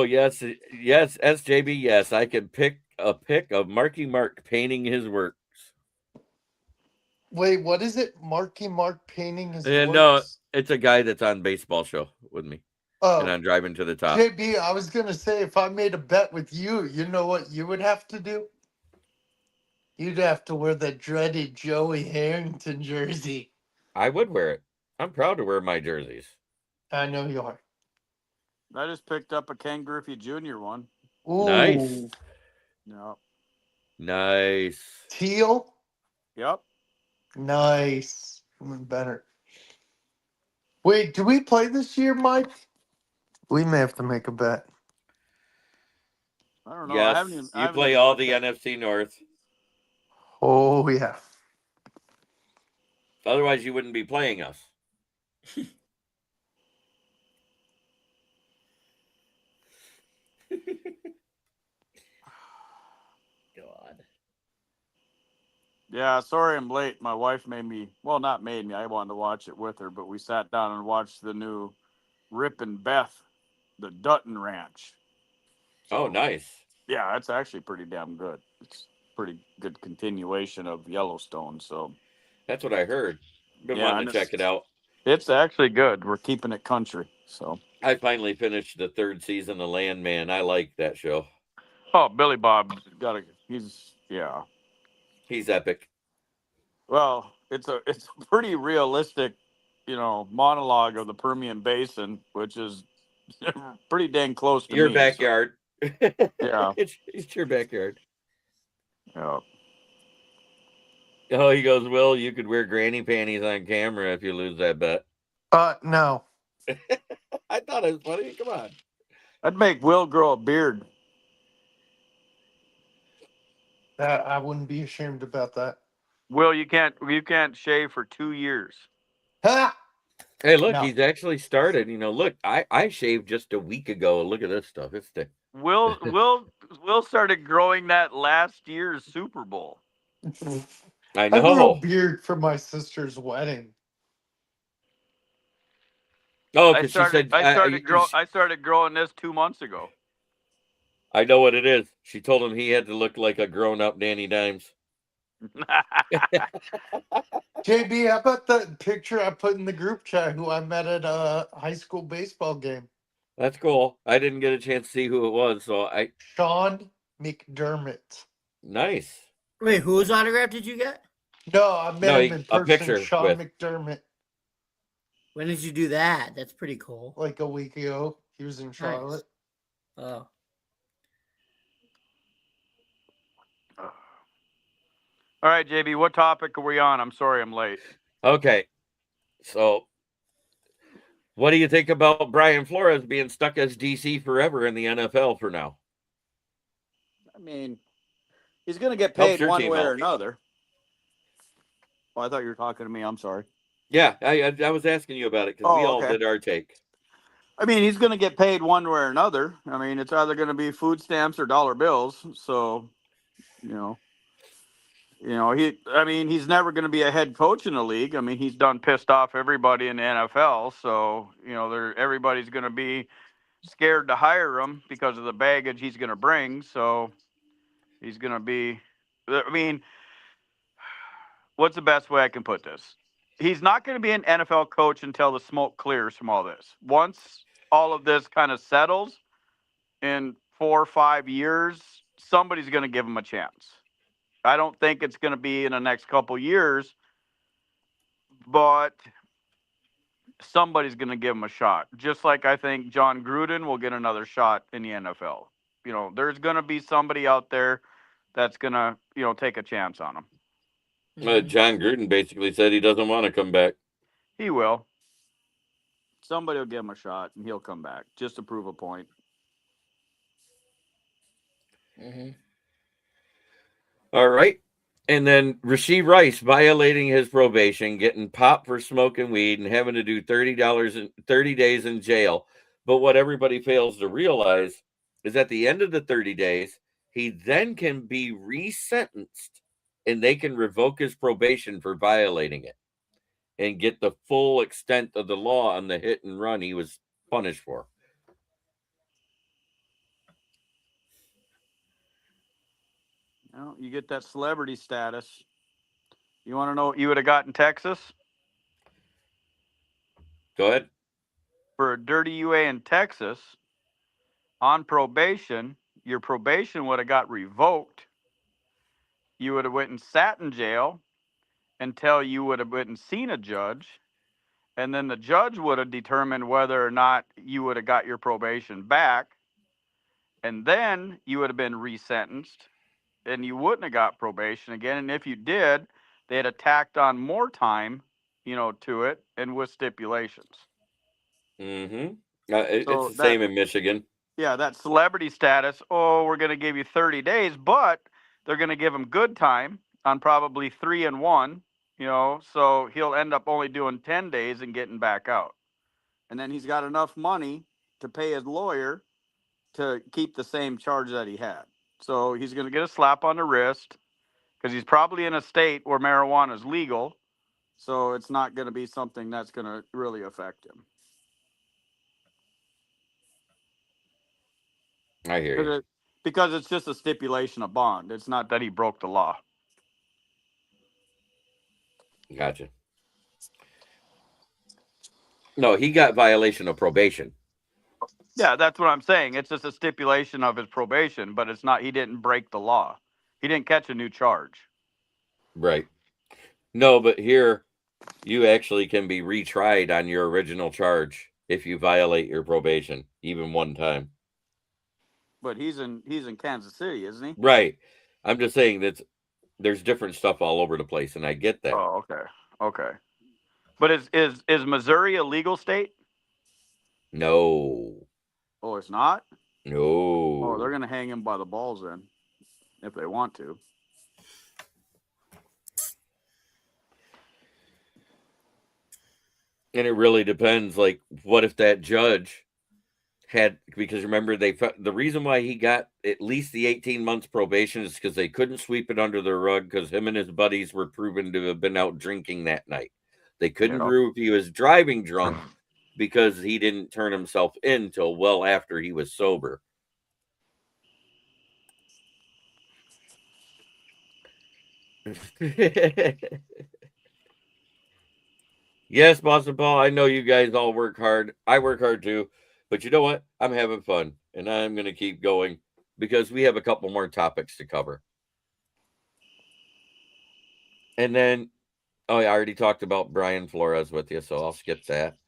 yes, SJB, yes. I can pick a pic of Marky Mark painting his works. Wait, what is it? Marky Mark painting his works? No, it's a guy that's on Baseball Show with me. Oh, And I'm driving to the top. JB, I was going to say, if I made a bet with you, you know what you would have to do? You'd have to wear that dreaded Joey Harrington jersey. I would wear it. I'm proud to wear my jerseys. I know you are. I just picked up a Ken Griffey Jr. one. Ooh. Nice. Yep. Nice. Teal? Yep. Nice. Even better. Wait, do we play this year, Mike? We may have to make a bet. I don't know. Yes, I you haven't play even all looked the at. NFC North. Oh yeah. Otherwise, you wouldn't be playing us. God. Yeah, sorry I'm late. My wife made me. Well, not made me. I wanted to watch it with her, but we sat down and watched the new Rip and Beth, the Dutton Ranch. Oh, So, nice. yeah, that's actually pretty damn good. It's pretty good continuation of Yellowstone. So That's what I heard. Been yeah, wanting and to check it out. it's actually good. We're keeping it country. So I finally finished the 3rd season of Landman. I like that show. oh, Billy Bob got a. He's yeah. He's epic. Well, it's a pretty realistic, monologue of the Permian Basin, which is pretty dang close to Your me. So backyard. yeah, It's your backyard. yeah. Oh, he goes, Will, you could wear granny panties on camera if you lose that bet. No. I thought it was funny. Come on. I'd make Will grow a beard. I wouldn't be ashamed about that. Will, you can't shave for 2 years. Ha! Hey, look, No. he's actually started. Look, I shaved just a week ago. Look at this stuff. It's the Will started growing that last year's Super Bowl. I I grew a know. beard for my sister's wedding. Oh, I because she started said I started grow I started growing this 2 months ago. I know what it is. She told him he had to look like a grown-up Danny Dimes. JB, how about the picture I put in the group chat who I met at a high school baseball game? That's cool. I didn't get a chance to see who it was, so Sean McDermott. nice. Wait, whose autograph did you get? No, I met No, him in a person. picture Sean with. McDermott. When did you do that? That's pretty cool. Like a week ago. He was in Charlotte. Oh. All right, JB, what topic are we on? I'm sorry I'm late. Okay, so what do you think about Brian Flores being stuck as DC forever in the NFL for now? I mean, he's going to get Helps paid your one team way or out. another. Oh, I thought you were talking to me. I'm sorry. Yeah, I was asking you about it because we Oh, all okay. did our take. I mean, he's going to get paid one way or another. I mean, it's either going to be food stamps or dollar bills. So, he's never going to be a head coach in the league. I mean, he's done pissed off everybody in the NFL. So, everybody's going to be scared to hire him because of the baggage he's going to bring. So he's going to be, I mean, what's the best way I can put this? He's not going to be an NFL coach until the smoke clears from all this. Once all of this kind of settles in 4 or 5 years, somebody's going to give him a chance. I don't think it's going to be in the next couple years, but somebody's going to give him a shot. Just like I think John Gruden will get another shot in the NFL. There's going to be somebody out there that's going to, take a chance on him. John Gruden basically said he doesn't want to come back. He will. Somebody will give him a shot, and he'll come back just to prove a point. All right. And then Rasheed Rice violating his probation, getting popped for smoking weed, and having to do $30 days in jail. But what everybody fails to realize is at the end of the 30 days, he then can be resentenced, and they can revoke his probation for violating it and get the full extent of the law on the hit and run he was punished for. You get that celebrity status. You want to know what you would have got in Texas? Go ahead. For a dirty UA in Texas, on probation, your probation would have got revoked. You would have went and sat in jail until you would have went and seen a judge. And then the judge would have determined whether or not you would have got your probation back. And then you would have been resentenced and you wouldn't have got probation again. And if you did, they'd have tacked on more time, to it and with stipulations. Mm-hmm. It's So the that, same in Michigan. yeah, that celebrity status. Oh, we're going to give you 30 days, but they're going to give him good time on probably 3-1. So he'll end up only doing 10 days and getting back out, and then he's got enough money to pay his lawyer to keep the same charge that he had. So he's going to get a slap on the wrist because he's probably in a state where marijuana is legal. So it's not going to be something that's going to really affect him. I hear you. Because it's just a stipulation of bond. It's not that he broke the law. Gotcha. No, he got violation of probation. Yeah, that's what I'm saying. It's just a stipulation of his probation, but it's not, he didn't break the law. He didn't catch a new charge. Right. No, but here you actually can be retried on your original charge if you violate your probation, even one time. But he's in Kansas City, isn't he? Right. I'm just saying that there's different stuff all over the place, and I get that. Oh, okay. Okay. But is Missouri a legal state? No. Oh, it's not? Oh, they're No. going to hang him by the balls then, if they want to. And it really depends. Like, what if that judge had, because remember, the reason why he got at least the 18 months probation is because they couldn't sweep it under the rug because him and his buddies were proven to have been out drinking that night. They couldn't Yeah. prove he was driving drunk because he didn't turn himself in till well after he was sober. Yes, Boston Paul, I know you guys all work hard. I work hard too. But you know what? I'm having fun, and I'm going to keep going because we have a couple more topics to cover. And then, oh, I already talked about Brian Flores with you, so I'll skip that.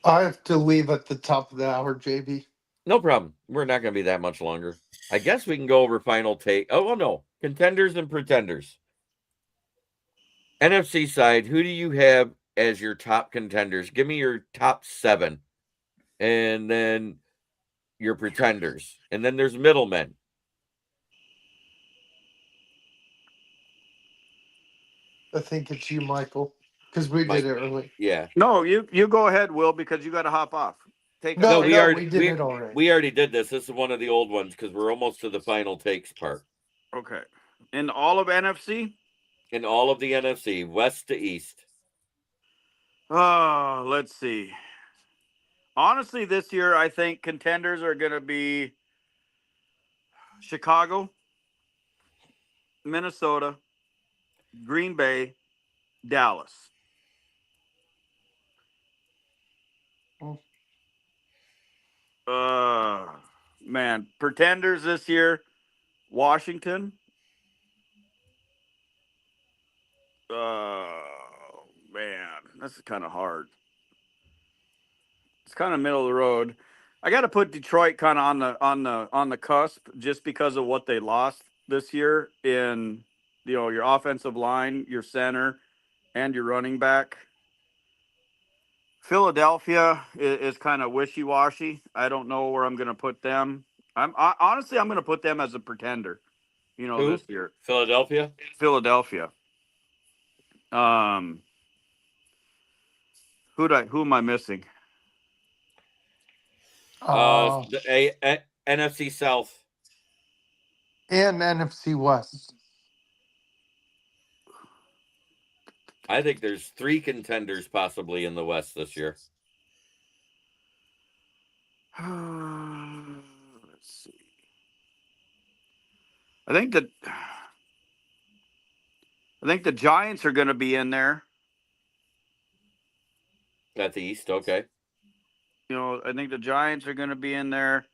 I have to leave at the top of the hour, JB. No problem. We're not going to be that much longer. I guess we can go over final take. Oh, well, no. Contenders and pretenders. NFC side, who do you have as your top contenders? Give me your top 7. And then your pretenders. And then there's middlemen. I think it's you, Michael, because we Mike. did it early. Yeah. No, you go ahead, Will, because you got to hop off. No, we did it already. We already did this. This is one of the old ones because we're almost to the final takes part. Okay. In all of NFC? In all of the NFC, west to east. Oh, let's see. Honestly, this year, I think contenders are going to be Chicago, Minnesota, Green Bay, Dallas. Man, pretenders this year, Washington. Man, that's kind of hard. It's kind of middle of the road. I got to put Detroit kind of on the cusp just because of what they lost this year in your offensive line, your center, and your running back. Philadelphia is kind of wishy-washy. I don't know where I'm going to put them. Honestly, I'm going to put them as a pretender. Who? This year. Philadelphia. Who am I missing? NFC South and NFC West. I think there's 3 contenders possibly in the West this year. Let's see. I think the Giants are going to be in there. At the East, okay. I think the Giants are going to be in there.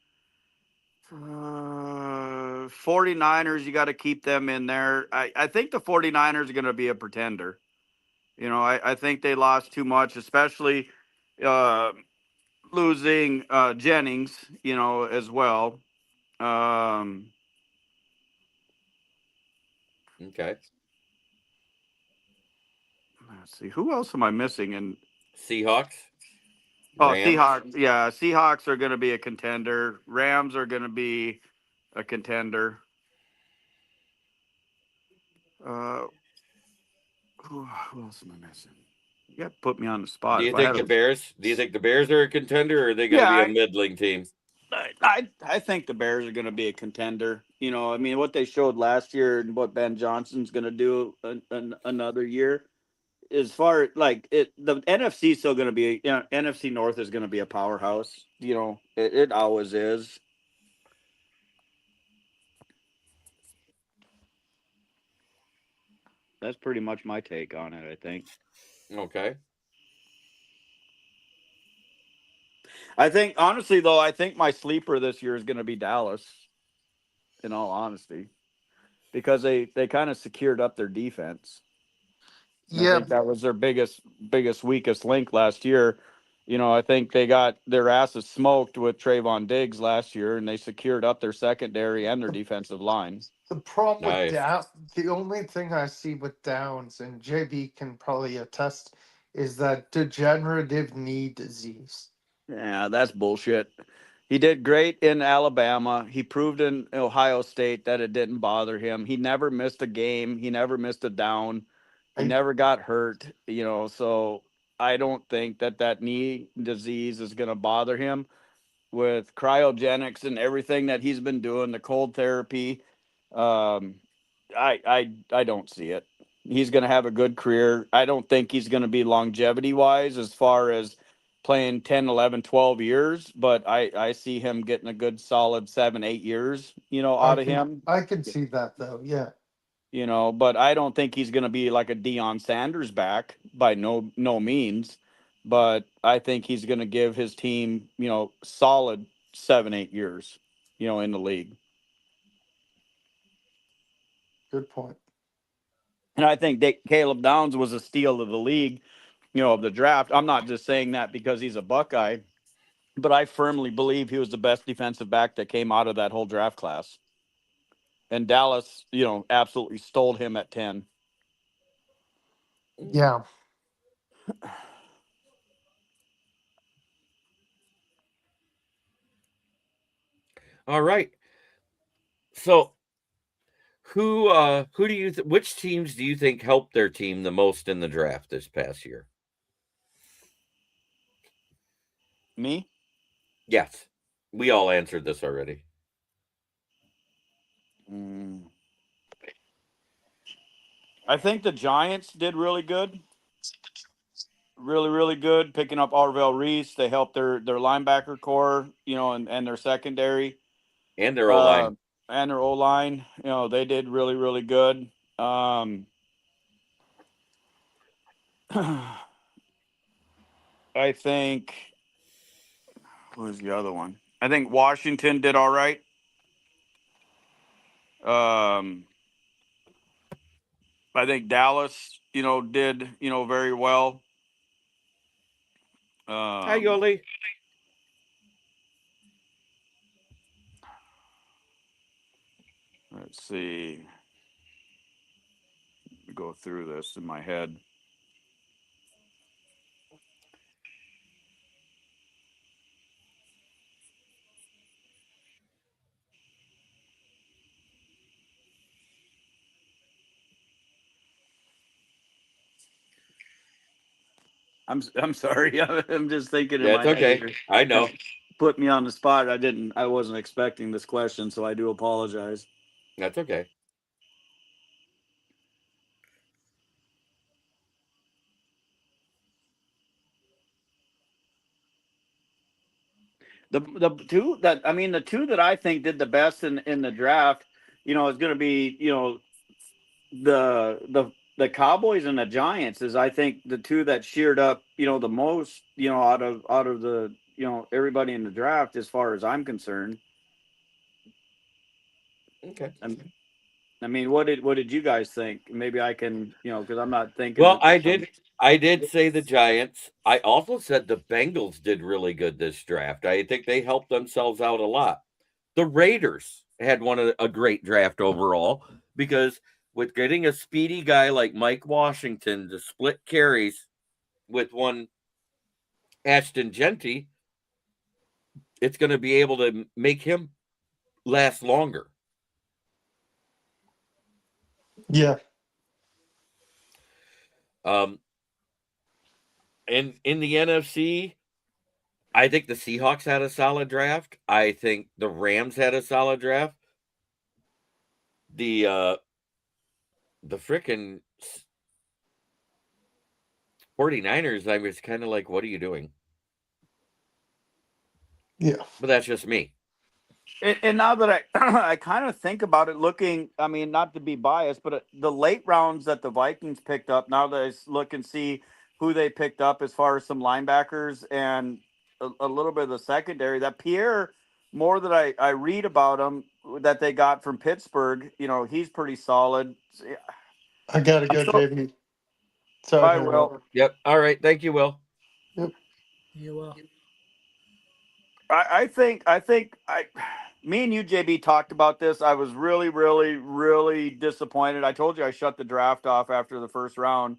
49ers, you got to keep them in there. I think the 49ers are going to be a pretender. I think they lost too much, especially losing Jennings, as well. Okay. Let's see. Who else am I missing? And Seahawks. Oh, Rams? Seahawks. Yeah, Seahawks are going to be a contender. Rams are going to be a contender. Who else am I missing? You got to put me on the spot. Do you If I think had the a, Bears? Do you think the Bears are a contender, or are they going to yeah, be a middling team? I think the Bears are going to be a contender. You know, I mean, what they showed last year and what Ben Johnson's going to do another year. As far like it, the NFC is still going to be, you know, NFC North is going to be a powerhouse. You know, it always is. That's pretty much my take on it. I think. Okay. I think honestly though, I think my sleeper this year is going to be Dallas. In all honesty, because they kind of secured up their defense. And I Yeah, think that was their biggest weakest link last year. You know, I think they got their asses smoked with Trayvon Diggs last year, and they secured up their secondary and their defensive line. the problem with Nice. the only thing I see with Downs, and JB can probably attest, is that degenerative knee disease. Yeah, that's bullshit. He did great in Alabama. He proved in Ohio State that it didn't bother him. He never missed a game. He never missed a down. He I never got hurt, you know, so I don't think that knee disease is going to bother him with cryogenics and everything that he's been doing, the cold therapy. Um, I don't see it. He's going to have a good career. I don't think he's going to be longevity wise as far as playing 10, 11, 12 years, but I see him getting a good solid 7, 8 years, you know, I out of can him, I can see that though. Yeah. you know, but I don't think he's going to be like a Deion Sanders back by no means, but I think he's going to give his team, you know, solid 7, 8 years, you know, in the league. Good point. And I think Caleb Downs was a steal of the league, you know, of the draft. I'm not just saying that because he's a Buckeye, but I firmly believe he was the best defensive back that came out of that whole draft class. And Dallas, you know, absolutely stole him at 10. Yeah. All right. So who do you which teams do you think helped their team the most in the draft this past year? Me? Yes. We all answered this already. I think the Giants did really good. Really, really good. Picking up Arvell Reese. They helped their linebacker core, you know, and their secondary. And their O line. And their O line. You know, they did really, really good. I think who was the other one? I think Washington did all right. I think Dallas, you know, did, you know, very well. Hi, Yoli. Let's see. Let me go through this in my head. I'm sorry. I'm just thinking in Yeah, my it's okay. head. I know. Put me on the spot. I wasn't expecting this question, so I do apologize. That's okay. The two that I think did the best in the draft, you know, is going to be, you know, the Cowboys and the Giants is I think the two that sheared up, you know, the most, you know, out of the, you know, everybody in the draft as far as I'm concerned. Okay. I mean, what did you guys think? Maybe I can, you know, because I'm not thinking. Well, I did say the Giants. I also said the Bengals did really good this draft. I think they helped themselves out a lot. The Raiders had a great draft overall because with getting a speedy guy like Mike Washington to split carries with one Ashton Genty, it's going to be able to make him last longer. Yeah. And in the NFC, I think the Seahawks had a solid draft. I think the Rams had a solid draft. The frickin' 49ers, I was kind of like, what are you doing? Yeah. But that's just me. And now that I I kind of think about it, looking, I mean, not to be biased, but the late rounds that the Vikings picked up, now that I look and see who they picked up as far as some linebackers and a little bit of the secondary, that Pierre, more that I read about him, that they got from Pittsburgh, he's pretty solid. I got to go, JB. Sorry. Bye, Will. Yep. All right. Thank you, Will. Yep. You will. I think me and you, JB, talked about this. I was really, really, really disappointed. I told you I shut the draft off after the first round,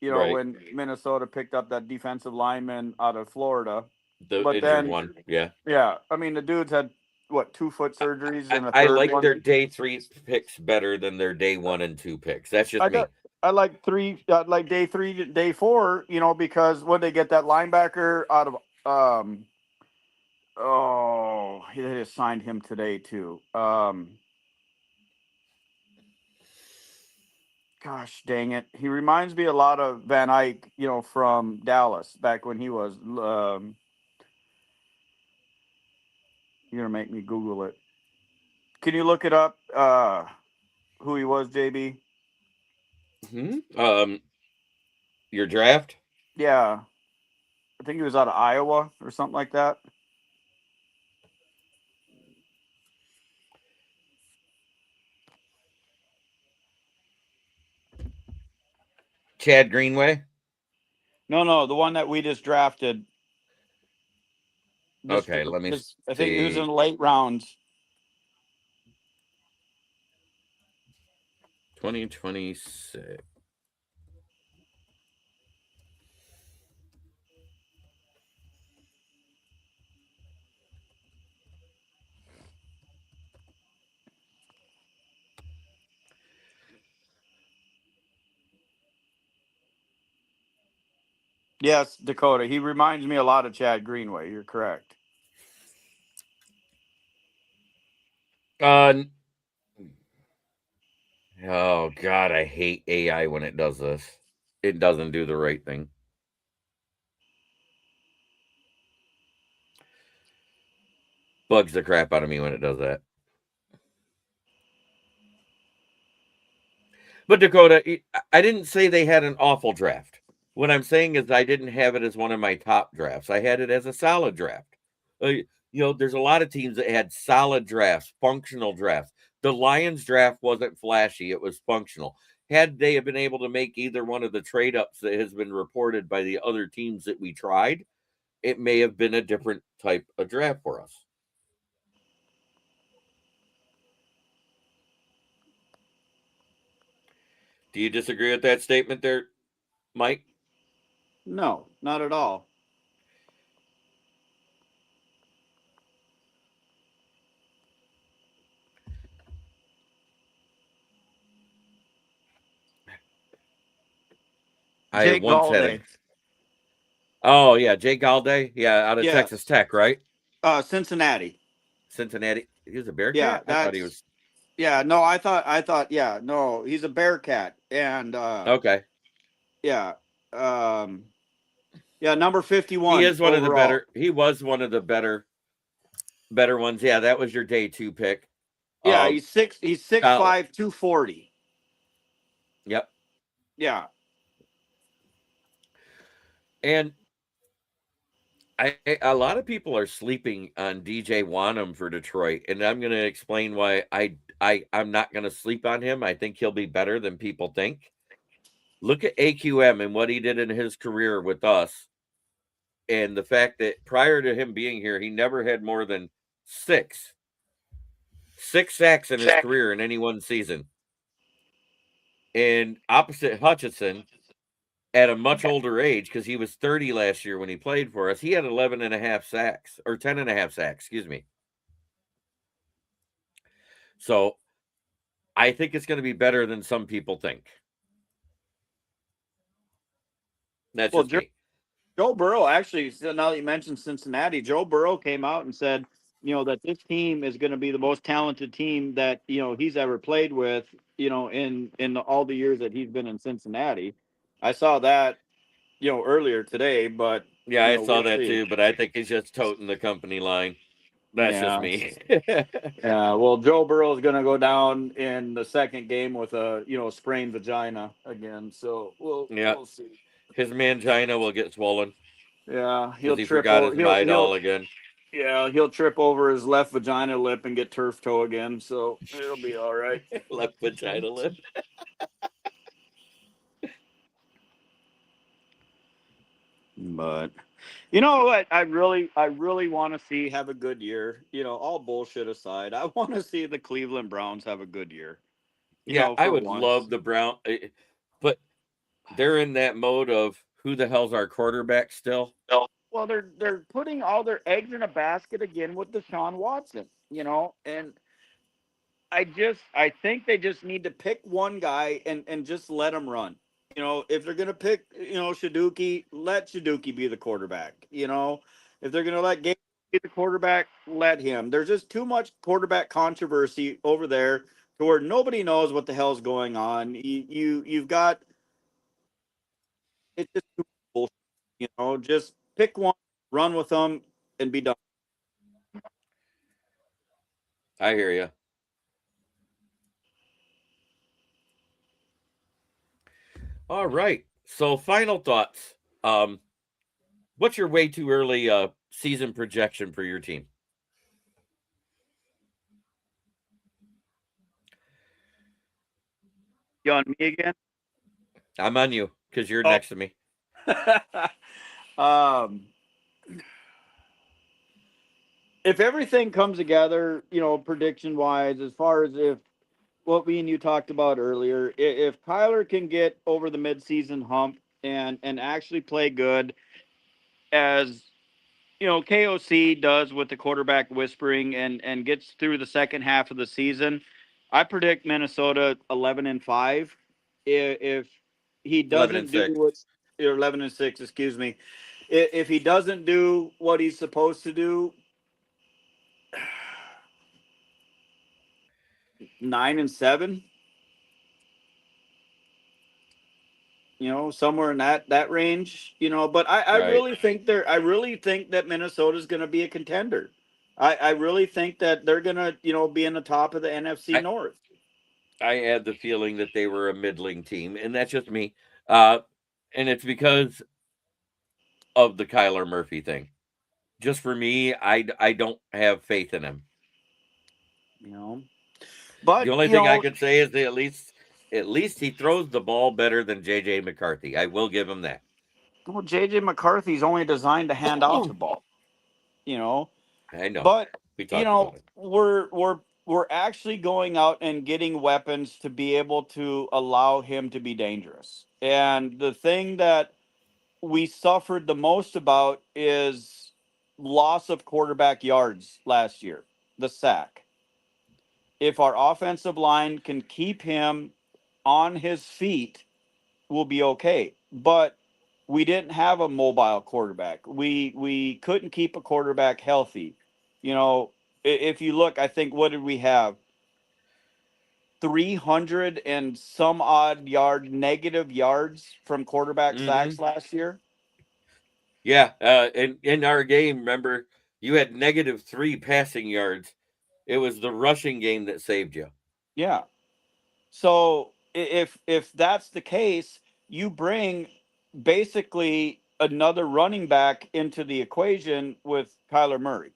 Right. when Minnesota picked up that defensive lineman out of Florida. The But injured then, one. Yeah. yeah, I mean, the dude's had, 2 foot surgeries and a I third like one. their day 3 picks better than their day 1 and 2 picks. That's just me. I like day 3, day 4, because when they get that linebacker out of, they just signed him today too. Gosh dang it. He reminds me a lot of Van Eyck, from Dallas back when he was, you're going to make me Google it. Can you look it up? Who he was, JB? Your draft? Yeah. I think he was out of Iowa or something like that. Chad Greenway? No, the one that we just drafted. Okay, let me see. I think he was in the late rounds. 2026. Yes, Dakota. He reminds me a lot of Chad Greenway. You're correct. Oh God, I hate AI when it does this. It doesn't do the right thing. Bugs the crap out of me when it does that. But Dakota, I didn't say they had an awful draft. What I'm saying is I didn't have it as one of my top drafts. I had it as a solid draft. There's a lot of teams that had solid drafts, functional drafts. The Lions draft wasn't flashy. It was functional. Had they been able to make either one of the trade ups that has been reported by the other teams that we tried, it may have been a different type of draft for us. Do you disagree with that statement there, Mike? No, not at all. Jake Galday. Oh yeah, Jake Galday. Yeah, out of Texas Tech, right? Cincinnati. Cincinnati. He was a Bearcat? Yeah, I thought he was. Yeah, no, I thought, yeah, no, he's a Bearcat. And okay. Yeah. Yeah, number 51. He is one overall. of the better. He was one of the better ones. Yeah, that was your day 2 pick. Yeah, he's 6'5", 240. Yep. Yeah. And a lot of people are sleeping on DJ Wanham for Detroit, and I'm going to explain why I'm not going to sleep on him. I think he'll be better than people think. Look at AQM and what he did in his career with us, and the fact that prior to him being here, he never had more than 6 sacks in his career in any one season. And opposite Hutchinson, at a much older age, because he was 30 last year when he played for us. He had 11 and a half sacks, or 10 and a half sacks, excuse me. So I think it's going to be better than some people think. That's just me. Joe Burrow, actually, so now that you mentioned Cincinnati, Joe Burrow came out and said, that this team is going to be the most talented team that, he's ever played with, in all the years that he's been in Cincinnati. I saw that, earlier today, but yeah, I saw we'll that see. too, but I think he's just toting the company line. That's just me. Yeah, well, Joe Burrow is going to go down in the second game with a sprained vagina again, so we'll see. His mangina will get swollen. Yeah, because he forgot his Midol again. Yeah, he'll trip over his left vagina lip and get turf toe again, so it'll be all right. Left vagina lip. But you know what? I really want to see have a good year. All bullshit aside, I want to see the Cleveland Browns have a good year. I for would once. love the Brown, but they're in that mode of who the hell's our quarterback still? Well, they're putting all their eggs in a basket again with Deshaun Watson, and I think they just need to pick one guy and just let him run. If they're gonna pick, Shaduki, let Shaduki be the quarterback. If they're gonna let Gabe be the quarterback, let him. There's just too much quarterback controversy over there to where nobody knows what the hell's going on. You've got it's just too much bullshit. Just pick one, run with them, and be done. I hear you. All right. So, final thoughts. What's your way too early season projection for your team? You on me again? I'm on you because you're next to me. If everything comes together, prediction wise, as far as if what we and you talked about earlier, if Kyler can get over the midseason hump and actually play good, as KOC does with the quarterback whispering and gets through the second half of the season, I predict Minnesota 11-5. If he doesn't do 11-6. what, or 11-6, excuse me, if he doesn't do what he's supposed to do, 9-7. Somewhere in that range, but I Right. really think that Minnesota's going to be a contender. I really think that they're going to, be in the top of the NFC North. I had the feeling that they were a middling team, and that's just me. And it's because of the Kyler Murphy thing. Just for me, I don't have faith in him. But the only thing I can say is that at least he throws the ball better than JJ McCarthy. I will give him that. Well, JJ McCarthy's only designed to hand off the ball. I know. But we talked about it. we're actually going out and getting weapons to be able to allow him to be dangerous. And the thing that we suffered the most about is loss of quarterback yards last year, the sack. If our offensive line can keep him on his feet, we'll be okay. But we didn't have a mobile quarterback. We couldn't keep a quarterback healthy. If you look, I think, what did we have? 300 and some odd negative yards from quarterback sacks last year. Yeah, in our game, remember, you had -3 passing yards. It was the rushing game that saved you. Yeah. So if that's the case, you bring basically another running back into the equation with Kyler Murray.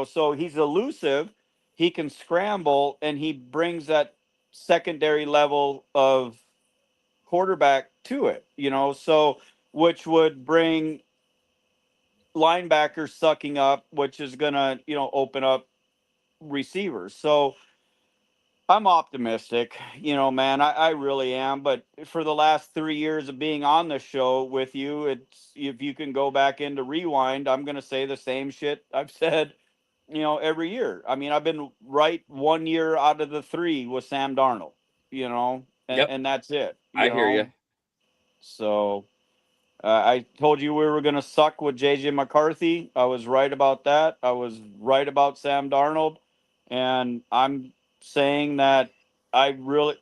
So he's elusive, he can scramble, and he brings that secondary level of quarterback to it. So which would bring linebackers sucking up, which is gonna open up receivers. So I'm optimistic, man. I really am. But for the last 3 years of being on the show with you, it's if you can go back into rewind, I'm gonna say the same shit I've said, every year. I mean, I've been right 1 year out of the three with Sam Darnold, Yep, and that's it, I hear you. So I told you we were gonna suck with JJ McCarthy. I was right about that. I was right about Sam Darnold, and I'm saying that I really.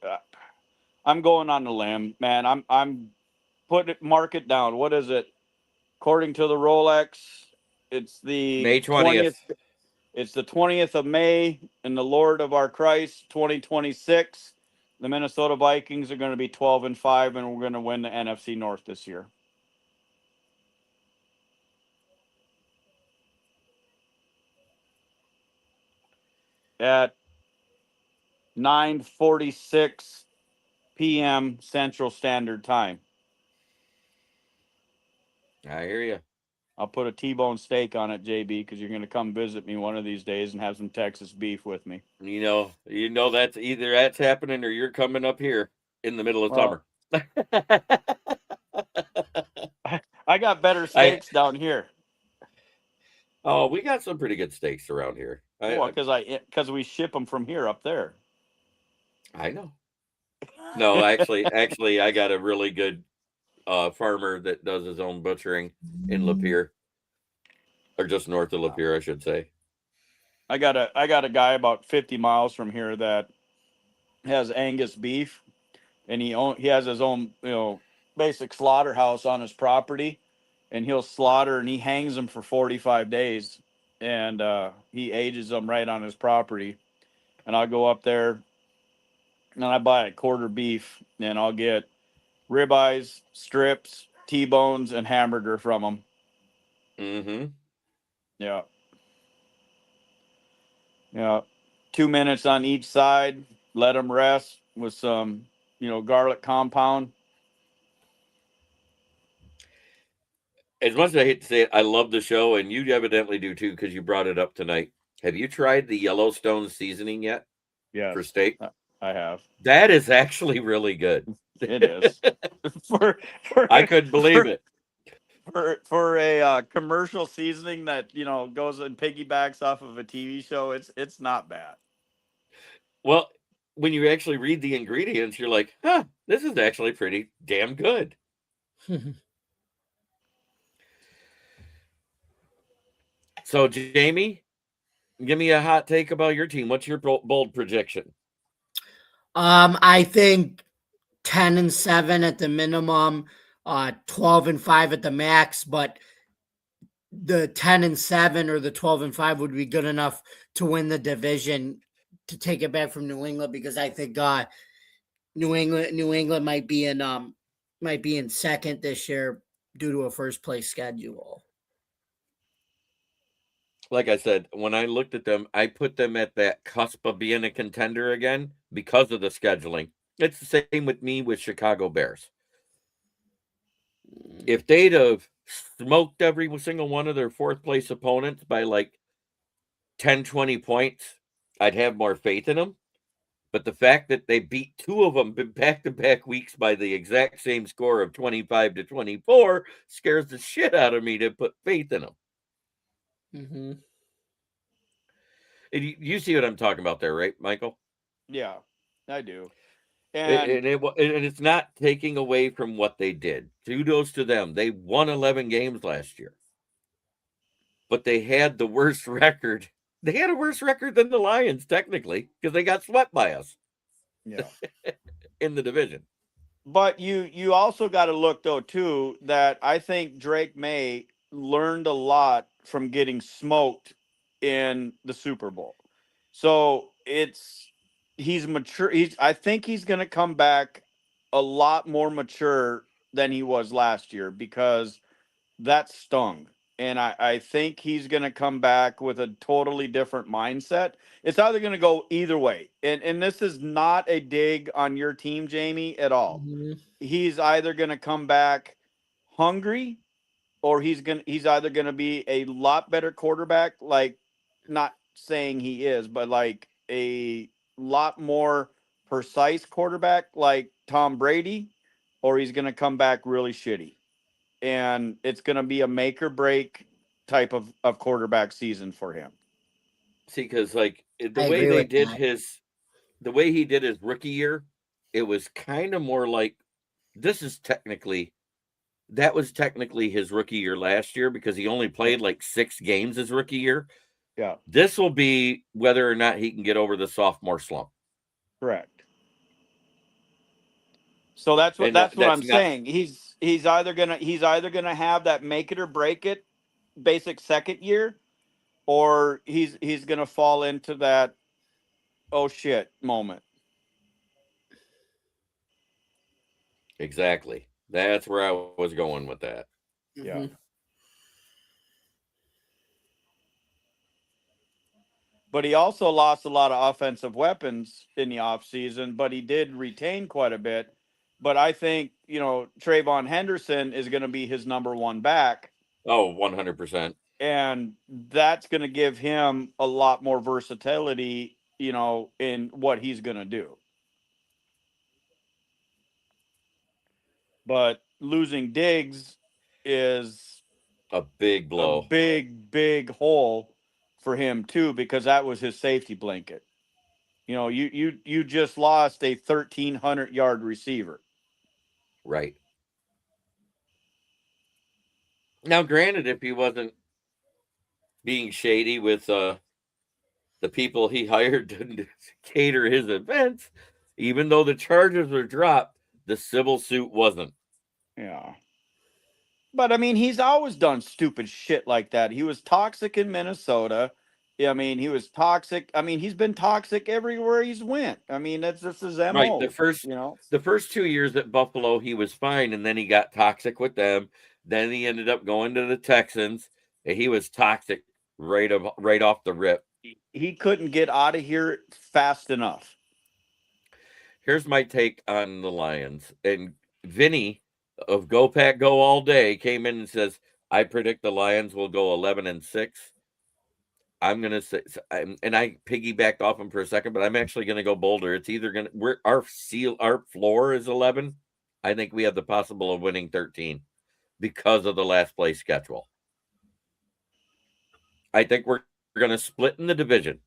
I'm going on the limb, man. I'm putting it, mark it down. What is it? According to the Rolex, it's the May 20th. 20th. It's the 20th of May in the Lord of our Christ, 2026. The Minnesota Vikings are going to be 12-5, and we're going to win the NFC North this year. At 9:46 p.m. Central Standard Time. I hear you. I'll put a T-bone steak on it, JB, because you're going to come visit me one of these days and have some Texas beef with me. You know that's either that's happening or you're coming up here in the middle of Well, summer. I got better steaks down here. Oh, we got some pretty good steaks around here. Well, because we ship them from here up there. I know. No, actually, I got a really good farmer that does his own butchering in Lapeer, or just north of Lapeer, I should say. I got a guy about 50 miles from here that has Angus beef, and he has his own basic slaughterhouse on his property, and he'll slaughter and he hangs them for 45 days, and he ages them right on his property, and I'll go up there and I buy a quarter beef, and I'll get ribeyes, strips, T-bones, and hamburger from them. Mm-hmm. Yeah. Yeah. 2 minutes on each side. Let them rest with some, garlic compound. As much as I hate to say it, I love the show, and you evidently do too, because you brought it up tonight. Have you tried the Yellowstone seasoning yet? Yes. For steak? I have. That is actually really good. It is. for I couldn't believe it. For a commercial seasoning that goes and piggybacks off of a TV show, it's not bad. Well, when you actually read the ingredients, you're like, huh, this is actually pretty damn good. So, Jamie, give me a hot take about your team. What's your bold projection? I think 10-7 at the minimum, 12-5 at the max, but the 10-7 or the 12-5 would be good enough to win the division, to take it back from New England, because I think New England might be in second this year due to a first place schedule. Like I said, when I looked at them, I put them at that cusp of being a contender again because of the scheduling. It's the same with me with Chicago Bears. If they'd have smoked every single one of their fourth place opponents by like 10, 20 points, I'd have more faith in them. But the fact that they beat two of them back-to-back weeks by the exact same score of 25-24 scares the shit out of me to put faith in them. Mm-hmm. You see what I'm talking about there, right, Michael? Yeah, I do. And it's not taking away from what they did. Kudos to them. They won 11 games last year. But they had the worst record. They had a worse record than the Lions, technically, because they got swept by us. Yeah. In the division. But you also got to look, though, too, that I think Drake May learned a lot from getting smoked in the Super Bowl. So he's mature. I think he's going to come back a lot more mature than he was last year, because that stung. And I think he's going to come back with a totally different mindset. It's either going to go either way. And this is not a dig on your team, Jamie, at all. Mm-hmm. He's either going to come back hungry, or he's either going to be a lot better quarterback, like, not saying he is, but like a lot more precise quarterback like Tom Brady, or he's going to come back really shitty. And it's going to be a make or break type of quarterback season for him. See, because like the I way agree they with did that. the way he did his rookie year, it was kind of more like this is technically that was technically his rookie year last year because he only played like 6 games his rookie year. Yeah, This will be whether or not he can get over the sophomore slump. correct. So And that's what that's I'm not saying. He's either gonna have that make it or break it basic second year, or he's gonna fall into that oh shit moment. exactly. That's where I was going with that. Yeah. Hmm. But he also lost a lot of offensive weapons in the offseason, but he did retain quite a bit. But I think, Trayvon Henderson is going to be his number one back, Oh, 100%. and that's going to give him a lot more versatility, in what he's going to do. But losing Diggs is A big a blow. big, big hole for him too, because that was his safety blanket. You just lost a 1,300-yard receiver. Right. Now, granted, if he wasn't being shady with the people he hired to cater his events, even though the charges were dropped, the civil suit wasn't. Yeah. But I mean, he's always done stupid shit like that. He was toxic in Minnesota. Yeah, I mean, he was toxic. I mean, he's been toxic everywhere he's went. I mean, that's just his Right. MO, The first 2 years at Buffalo, he was fine, and then he got toxic with them. Then he ended up going to the Texans, and he was toxic right off the rip. He couldn't get out of here fast enough. Here's my take on the Lions. And Vinny of Go Pack Go All Day came in and says, I predict the Lions will go 11-6. I'm gonna say, and I piggybacked off him for a second, but I'm actually gonna go bolder. It's either our floor is 11. I think we have the possible of winning 13 because of the last place schedule. I think we're gonna split in the division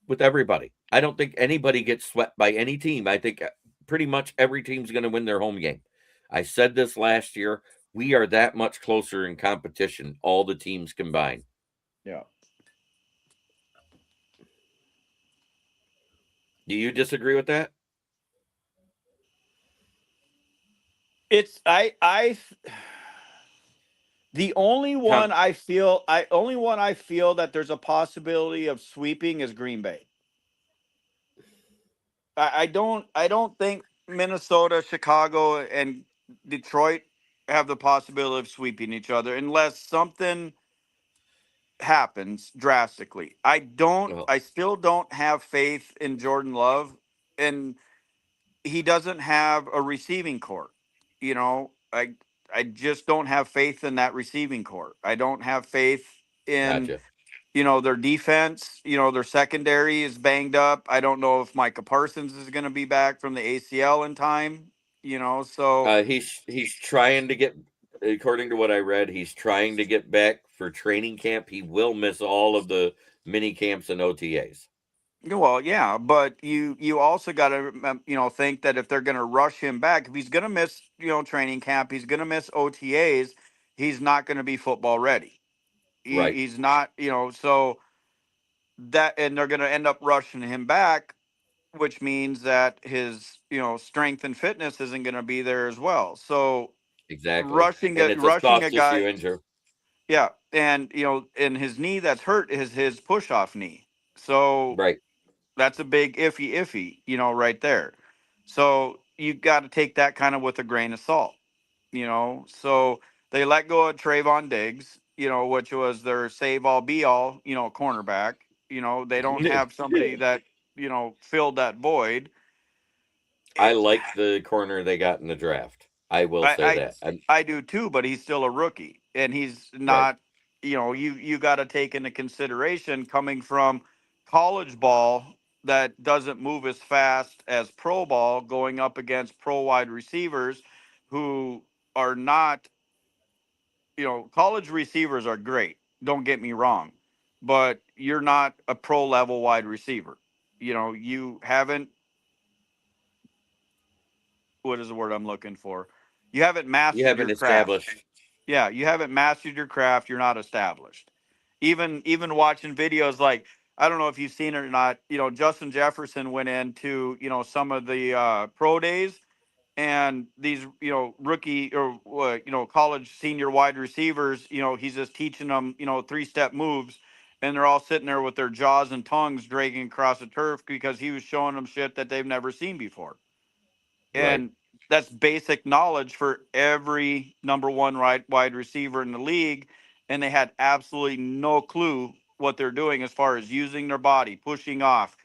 with everybody. I don't think anybody gets swept by any team. I think pretty much every team's gonna win their home game. I said this last year. We are that much closer in competition, all the teams combined. Yeah. Do you disagree with that? It's I the only Com- one I feel that there's a possibility of sweeping is Green Bay. I don't think Minnesota, Chicago, and Detroit have the possibility of sweeping each other unless something happens drastically. well, I still don't have faith in Jordan Love, and he doesn't have a receiving core. I just don't have faith in that receiving core. I don't have faith in gotcha. their defense. Their secondary is banged up. I don't know if Micah Parsons is going to be back from the ACL in time. So He's trying to get, according to what I read, he's trying to get back for training camp. He will miss all of the mini camps and OTAs. well, yeah, but you also got to think that if they're going to rush him back, if he's going to miss training camp, he's going to miss OTAs. He's not going to be football ready. Right. He's not, so that, and they're going to end up rushing him back, which means that his strength and fitness isn't going to be there as well. So Exactly. And it's a rushing a soft tissue guy, injury. yeah, and and his knee that's hurt is his push off knee. So Right. that's a big iffy, right there. So you got to take that kind of with a grain of salt, So they let go of Trayvon Diggs, which was their save all be all, cornerback. They don't have somebody that filled that void. I It, like the corner they got in the draft. I will say I that. I do too, but he's still a rookie, and he's Right. not. You got to take into consideration coming from college ball that doesn't move as fast as pro ball going up against pro wide receivers who are not, college receivers are great. Don't get me wrong, but you're not a pro level wide receiver. You haven't, what is the word I'm looking for? You haven't You mastered your haven't craft. established. Yeah, you haven't mastered your craft. You're not established. Even watching videos like, I don't know if you've seen it or not. Justin Jefferson went into some of the pro days, and these rookie or college senior wide receivers. He's just teaching them 3-step moves, and they're all sitting there with their jaws and tongues dragging across the turf because he was showing them shit that they've never seen before. Right. And that's basic knowledge for every number one wide receiver in the league. And they had absolutely no clue what they're doing as far as using their body, pushing off,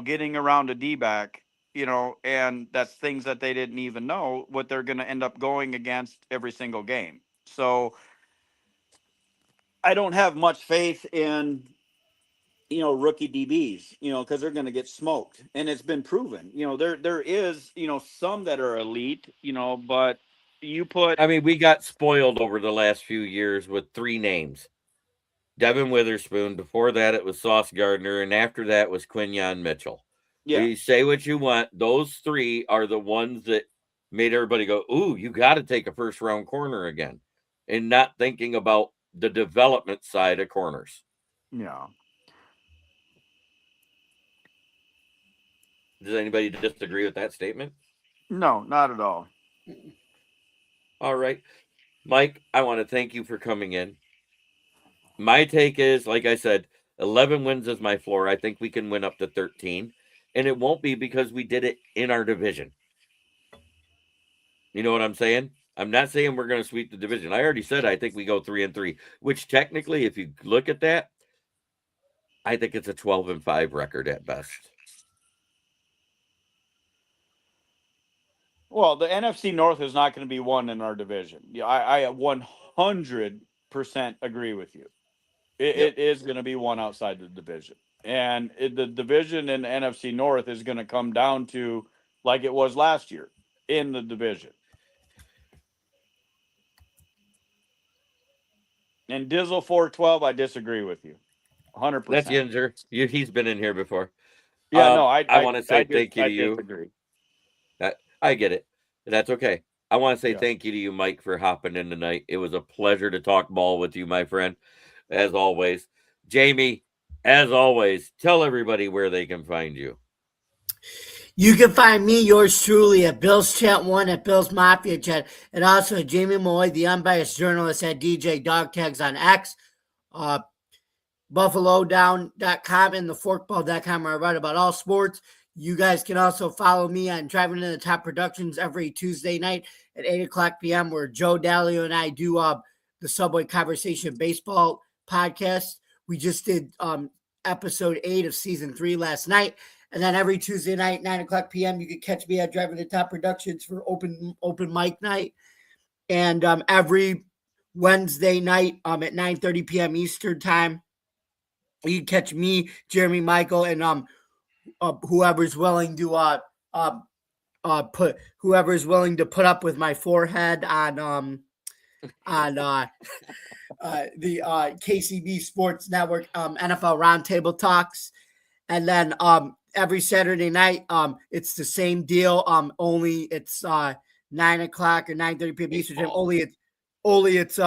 getting around a D-back, and that's things that they didn't even know what they're going to end up going against every single game. So I don't have much faith in rookie DBs, because they're going to get smoked, and it's been proven. There is some that are elite, but you put. I mean, we got spoiled over the last few years with 3 names: Devin Witherspoon. Before that, it was Sauce Gardner, and after that was Quinyon Mitchell. Yeah, You say what you want; those 3 are the ones that made everybody go, "Ooh, you got to take a first-round corner again," and not thinking about the development side of corners. yeah. Does anybody disagree with that statement? No, not at all. All right, Mike, I want to thank you for coming in. My take is, like I said, 11 wins is my floor. I think we can win up to 13, and it won't be because we did it in our division. You know what I'm saying? I'm not saying we're going to sweep the division. I already said I think we go 3-3, which technically, if you look at that, I think it's a 12-5 record at best. Well, the NFC North is not going to be won in our division. Yeah, I 100% agree with you. It, Yep. it is going to be one outside the division, and the division in the NFC North is going to come down to like it was last year in the division. And Dizzle 412, I disagree with you, That's 100%. Yinzer. He's been in here before. Yeah, no, I want to say thank you I to you. disagree. I get it. That's okay. I want to say Yeah. thank you to you, Mike, for hopping in tonight. It was a pleasure to talk ball with you, my friend, as always. Jamie, as always, tell everybody where they can find you. You can find me, yours truly, at Bill's Chat 1, at Bill's Mafia Chat, and also at Jamie Malloy, the unbiased journalist, at DJ Dog Tags on X, BuffaloDown.com, and theforkball.com, where I write about all sports. You guys can also follow me on Driving to the Top Productions every Tuesday night at 8 o'clock p.m., where Joe Dalio and I do the Subway Conversation Baseball podcast. We just did episode 8 of season 3 last night. And then every Tuesday night, 9 o'clock p.m., you can catch me at Driving to the Top Productions for open mic night. And every Wednesday night at 9:30 p.m. Eastern time, you can catch me, Jeremy Michael, and whoever's willing to put up with my forehead on the KCB Sports Network NFL Roundtable Talks. And then every Saturday night, it's the same deal. Only it's 9 o'clock or 9:30 p.m. Eastern time. Only it's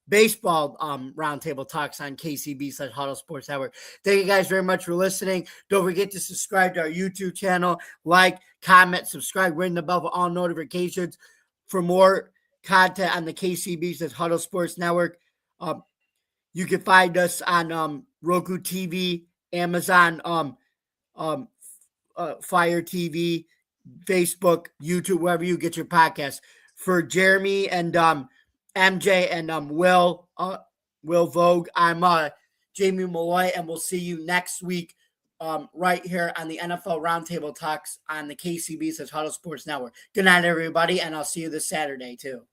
baseball Roundtable Talks on KCB/Huddle Sports Network. Thank you guys very much for listening. Don't forget to subscribe to our YouTube channel, like, comment, subscribe, ring the bell for all notifications for more content on the KCB/Huddle Sports Network. You can find us on Roku TV, Amazon, Fire TV, Facebook, YouTube, wherever you get your podcasts. For Jeremy and MJ and Will Vogue, I'm Jamie Malloy, and we'll see you next week right here on the NFL Roundtable Talks on the KCB/Huddle Sports Network. Good night, everybody, and I'll see you this Saturday too.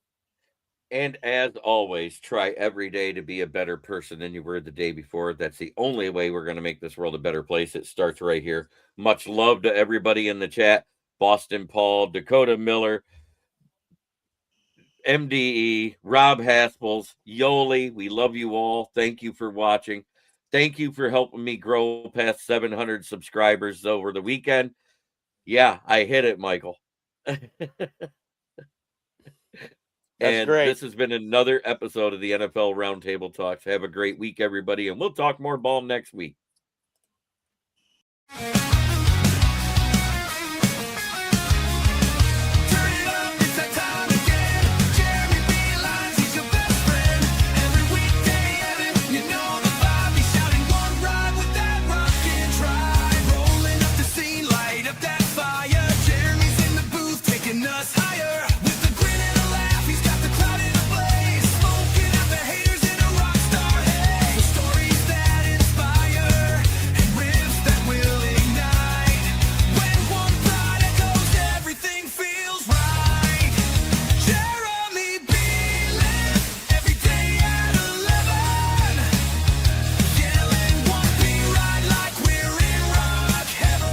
And as always, try every day to be a better person than you were the day before. That's the only way we're going to make this world a better place. It starts right here. Much love to everybody in the chat. Boston Paul, Dakota Miller, MDE, Rob Haspels, Yoli. We love you all. Thank you for watching. Thank you for helping me grow past 700 subscribers over the weekend. Yeah, I hit it, Michael. And great. this has been another episode of the NFL Roundtable Talks. Have a great week, everybody, and we'll talk more ball next week.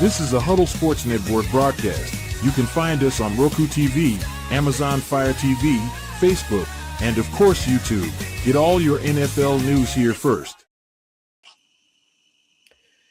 This is a Huddle Sports Network broadcast. You can find us on Roku TV, Amazon Fire TV, Facebook, and of course YouTube. Get all your NFL news here first.